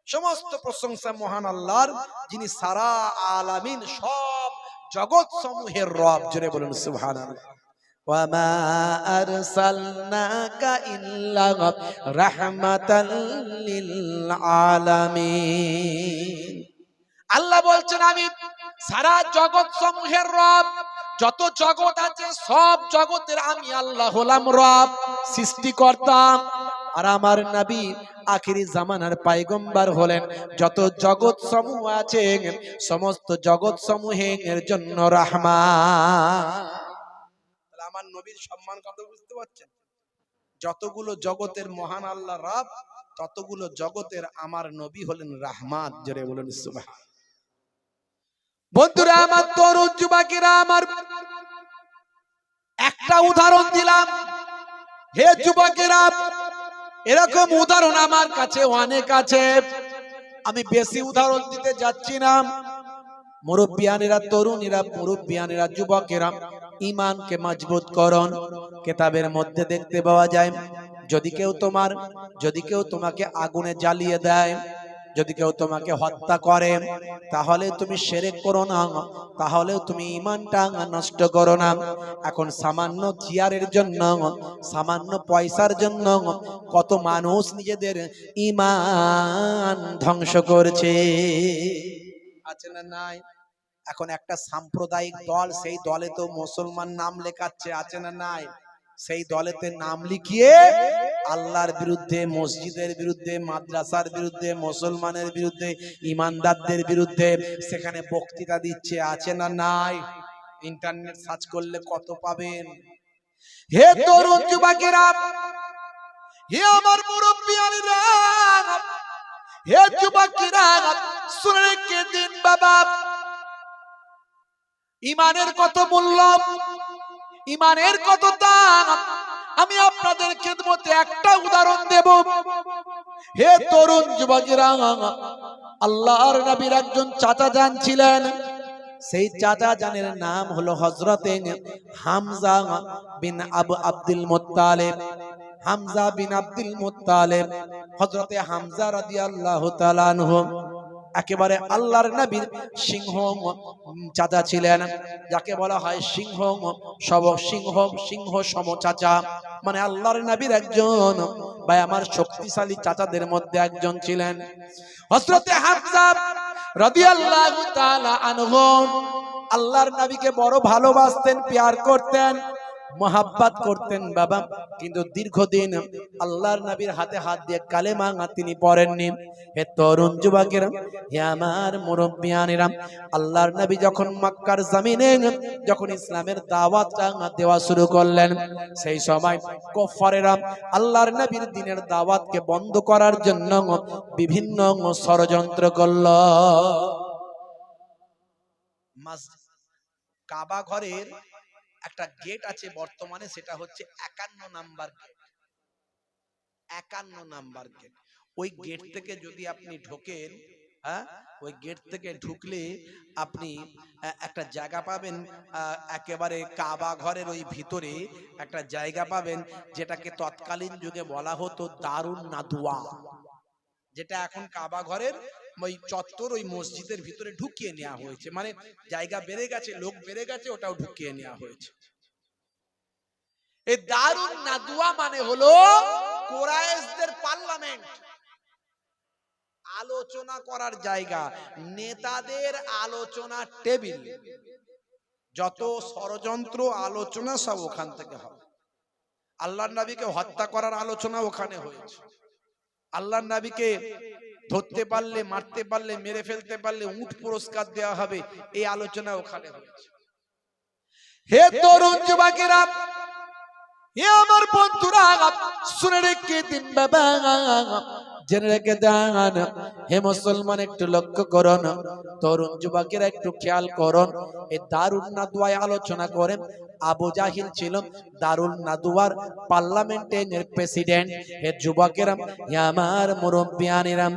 সমস্ত প্রশংসা মহান আল্লাহর, যিনি সারা আলামিন, সব জগৎ সমূহের রব। জোরে বলুন সুবহানাল্লাহ। ওয়ামা আরসালনাকা ইল্লা রাহমাতাল লিল আলামিন। আল্লাহ বলছেন, আমি সারা জগৎ সমূহের রব। যত জগৎ আছে সব জগতের আমি আল্লাহ হলাম রব, সৃষ্টিকর্তা। আর আমার নবী আখিরি জামানার পয়গম্বর হলেন যত জগৎ সমূহ আছে সমস্ত জগৎ সমূহের জন্য রহমান। তাহলে আমার নবীর সম্মান কত, বুঝতে পারছেন? যতগুলো জগতের মহান আল্লাহ রব, ততগুলো জগতের আমার নবী হলেন রাহমাত। জোরে বলুন সুবহান। বন্ধুরা আমার, তরুণ যুবকেরা আমার, একটা উদাহরণ দিলাম। হে যুবকেরা, এরকম উদাহরণ আমার কাছে অনেক আছে। আমি বেশি উদাহরণ দিতে যাচ্ছি না। মুরব্বিয়ানেরা, তরুণীরা, মুরব্বিয়ানেরা, যুবকেরা, ঈমানকে মজবুত করুন। কিতাবের মধ্যে দেখতে পাওয়া যায়, যদি কেউ তোমাকে আগুনে জ্বালিয়ে দেয়, যদি কেউ তোমাকে হত্যা করে, তাহলে তুমি শিরক করো না, তাহলে তুমি ঈমানটা নষ্ট করো না। এখন সামান্য চেয়ারের জন্য, সামান্য পয়সার জন্য কত মানুষ নিজেদের ঈমান ধ্বংস করছে, আছে না নাই? এখন একটা সাম্প্রদায়িক দল, সেই দলে তো মুসলমান নাম লেখাচ্ছে, আছে না নাই? সেই দলেতে নাম লিখিয়ে আল্লাহর বিরুদ্ধে, মসজিদের বিরুদ্ধে, মাদ্রাসার বিরুদ্ধে, মুসলমানের বিরুদ্ধে, ইমানদারদের বিরুদ্ধে সেখানে বক্তৃতা দিচ্ছে, আছে না নাই? ইন্টারনেট সার্চ করলে কত পাবেন। হে তরুণ যুবকেরা, হে আমার মুরব্বিয়ানেরা, হে যুবকেরা, শুনে রেখে দিন বাবা, ঈমানের কত মূল্য, ঈমানের কত দাম। আমি আপনাদের খেদমতে একটা উদাহরণ দেব। হে তরুণ যুবকেরা, আল্লাহর নবীর একজন চাচা জান ছিলেন। সেই চাচা জানের নাম হলো হযরতে হামজা বিন আব্দুল মুত্তালিব। হামজা বিন আব্দুল মুত্তালিব, হযরতে হামজা রাদিয়াল্লাহু তাআলা আনহু একেবারে আল্লাহর নবীর সিংহ চাচা ছিলেন, যাকে বলা হয় সিংহ সম চাচা, মানে আল্লাহর নবীর একজন ভাই আমার শক্তিশালী চাচাদের মধ্যে একজন ছিলেন হযরতে হামজা রাদিয়াল্লাহু তাআলা আনহু। আল্লাহর নবীকে বড় ভালোবাসতেন, প্যার করতেন, মোহাব্বত করতেন বাবা, কিন্তু দীর্ঘদিন আল্লাহর নবীর হাতে হাত দিয়ে কালেমা তিনি পড়েননি। হে তরুণ যুবকেরা, হে আমার মুরব্বিয়ানেরা, আল্লাহর নবী যখন মক্কার জমিনে যখন ইসলামের দাওয়াতটা দেওয়া শুরু করলেন, সেই সময় কুফারেরা আল্লাহর নবীর দ্বীনের দাওয়াতকে বন্ধ করার জন্য বিভিন্ন ষড়যন্ত্র করল। কাবা ঘরের একটা গেট আছে বর্তমানে, সেটা হচ্ছে 51 নাম্বার গেট। 51 number gate. ওই গেট থেকে যদি আপনি ঢোকেন, হ্যাঁ, ওই গেট থেকে ঢুকলে আপনি একটা জায়গা পাবেন, একেবারে কাবা ঘরের ওই ভিতরে একটা জায়গা পাবেন, যেটাকে তৎকালীন যুগে বলা হতো দারুন নাদওয়া, যেটা এখন কাবা ঘরের ওই চত্বর, ওই মসজিদের ভিতরে ঢুকিয়ে নেওয়া হয়েছে। মানে জায়গা বেড়ে গেছে, লোক বেড়ে গেছে, ওটাও ঢুকিয়ে নেওয়া হয়েছে। এই দারুন নাদওয়া মানে হলো কুরাইশদের পার্লামেন্ট, আলোচনা করার জায়গা, নেতাদের আলোচনা টেবিল, যত ষড়যন্ত্র আলোচনা সব ওখান থেকে হবে। আল্লাহর নবীকে হত্যা করার আলোচনা ওখানে হয়েছে। আল্লাহর নবীকে ধরতে পারলে, মারতে পারলে, মেরে ফেলতে পারলে উট পুরস্কার দেওয়া হবে, এই আলোচনা ওখানে হয়েছে। হে তরুণ যুবকেরা, হে আমার বন্ধুরা, শুনে রেখে দিন বাবা, জেনে রেখে দেন। হে মুসলমান, একটু লক্ষ্য করুন, তরুণ যুবকেরা একটু খেয়াল করুন। এই দারুন নাদওয়ায় আলোচনা করেন। আবু জাহিল ছিল দারুন নাদওয়ার পার্লামেন্টের প্রেসিডেন্ট। হে যুবকেরা, হে আমার মুরব্বিয়ানেরা,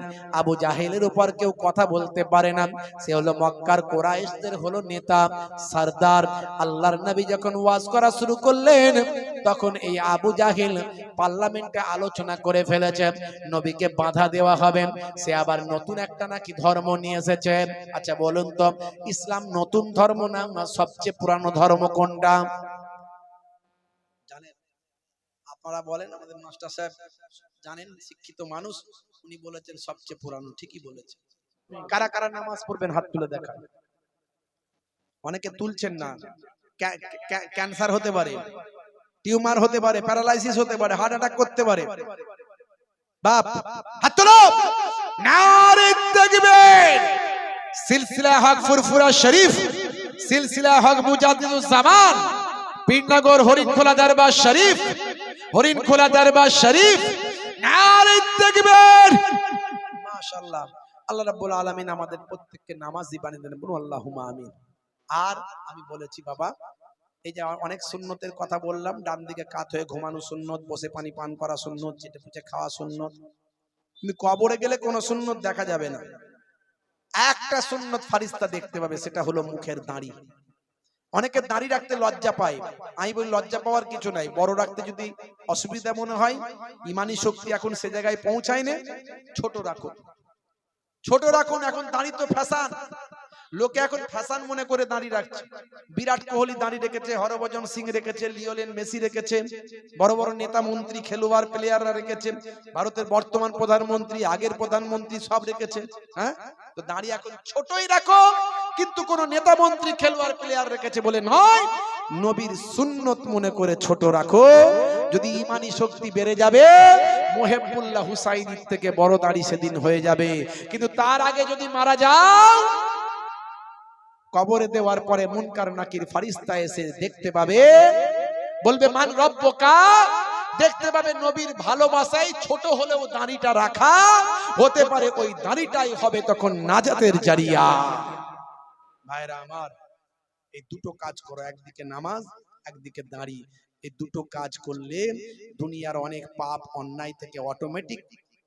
আবু জাহিলের উপর কেউ কথা বলতে পারে না। সে হলো মক্কার কুরাইশদের হলো নেতা, সরদার। আল্লাহর নবী যখন ওয়াজ করা শুরু করলেন, তখন এই আবু জাহিল পার্লামেন্টে আলোচনা করে ফেলেছে নবীকে বাধা দেওয়া হবে। সে আবার নতুন একটা নাকি ধর্ম নিয়ে এসেছে। আচ্ছা বলুন তো, ইসলাম নতুন ধর্ম না সবচেয়ে পুরানো ধর্ম কোনটা জানেন? আপনারা বলেন, আমাদের মাস্টার সাহেব জানেন, শিক্ষিত মানুষ, উনি বলেছেন সবচেয়ে পুরানো। ঠিকই বলেছেন। কারা কারা নামাজ পড়বেন হাত তুলে দেখান। অনেকে তুলছেন না। ক্যান্সার হতে পারে, টিউমার হতে পারে, প্যারালাইসিস হতে পারে, হার্ট অ্যাটাক করতে পারে। বাপ হাত তোলো, নারে তাকবীর। সিলসিলা হক ফুরফুরা শরীফ, সিলসিলা হক মুজাদ্দিদুজ জামান, পীরনগর হরিণখোলা দরবার শরীফ, হরিণখোলা দরবার শরীফ, নারে তাকবীর। মাশাআল্লাহ। আল্লাহ রাব্বুল আলামিন আমাদের প্রত্যেককে নামাজি বানিয়ে দেন, বলুন আল্লাহুম্মা আমিন। আর আমি বলেছি বাবা, এই যে অনেক সুন্নতের কথা বললাম, ডান দিকে কাত হয়ে ঘুমানো সুন্নত, বসে পানি পান করা সুন্নত, চেটে পুচে খাওয়া সুন্নত, কিন্তু কবরে গেলে কোনো সুন্নত দেখা যাবে না। একটা সুন্নত ফারিস্তা দেখতে পাবে, সেটা হলো মুখের দাড়ি। অনেকে দাড়ি রাখতে লজ্জা পায়, আমি বলি লজ্জা পাওয়ার কিছু নাই, বড় রাখতে যদি অসুবিধা মনে হয়, ইমানি শক্তি এখন সে জায়গায় পৌঁছায় না, ছোট রাখুন, ছোট রাখুন। এখন দাড়ি তো ফ্যাশন, লোকে এখন ফ্যাশন মনে করে দাড়ি রাখছে। বিরাট কোহলি দাড়ি রেখেছে, হরভজন সিং রেখেছে, লিওনেল মেসি রেখেছে, বড় বড় নেতা মন্ত্রী খেলোয়াড় প্লেয়াররা রেখেছে, ভারতের বর্তমান প্রধানমন্ত্রী, আগের প্রধানমন্ত্রী সব রেখেছে। হ্যাঁ, তো দাড়ি এখন ছোটই রাখো, কিন্তু কোন নেতা মন্ত্রী খেলোয়াড় প্লেয়ার রেখেছে বলে নয়, নবীর সুন্নত মনে করে ছোট রাখো। যদি ইমানি শক্তি বেড়ে যাবে, মুহিবুল্লাহ হুসাইনির থেকে বড় দাড়ি সেদিন হয়ে যাবে। কিন্তু তার আগে যদি মারা যাও, কবরে দেওয়ার পরে মুনকার নাকির ফারিস্তা এসে দেখতে পাবে, বলবে মান রব্বুকা, দেখতে পাবে নবীর ভালোবাসায় ছোট হলেও দাড়িটা রাখা, হতে পারে ওই দাড়িটাই হবে তখন নাজাতের জারিয়া। ভাইরা আমার, এই দুটো কাজ করো, একদিকে নামাজ, একদিকে দাড়ি। এই দুটো কাজ করলে দুনিয়ার অনেক পাপ অন্যায় থেকে অটোমেটিক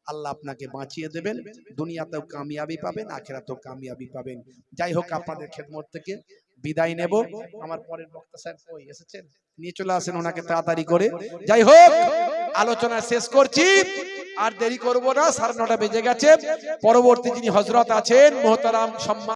আল্লাহ আপনাকে বাঁচিয়ে দেবেন। দুনিয়াতেও কামিয়াবি পাবেন, আখিরাতেও কামিয়াবি পাবেন। যাই হোক, আপনাদের খেদমত থেকে বিদায় নেব। আমার পরের বক্তা সাহেব কই এসেছেন? নিয়ে চলে আসেন ওনাকে তাড়াতাড়ি করে। যাই হোক, আলোচনা শেষ করছি, আর দেরি করব না, 9:30 বেজে গেছে। পরবর্তী যিনি হযরত আছেন মোহতারাম সম্মান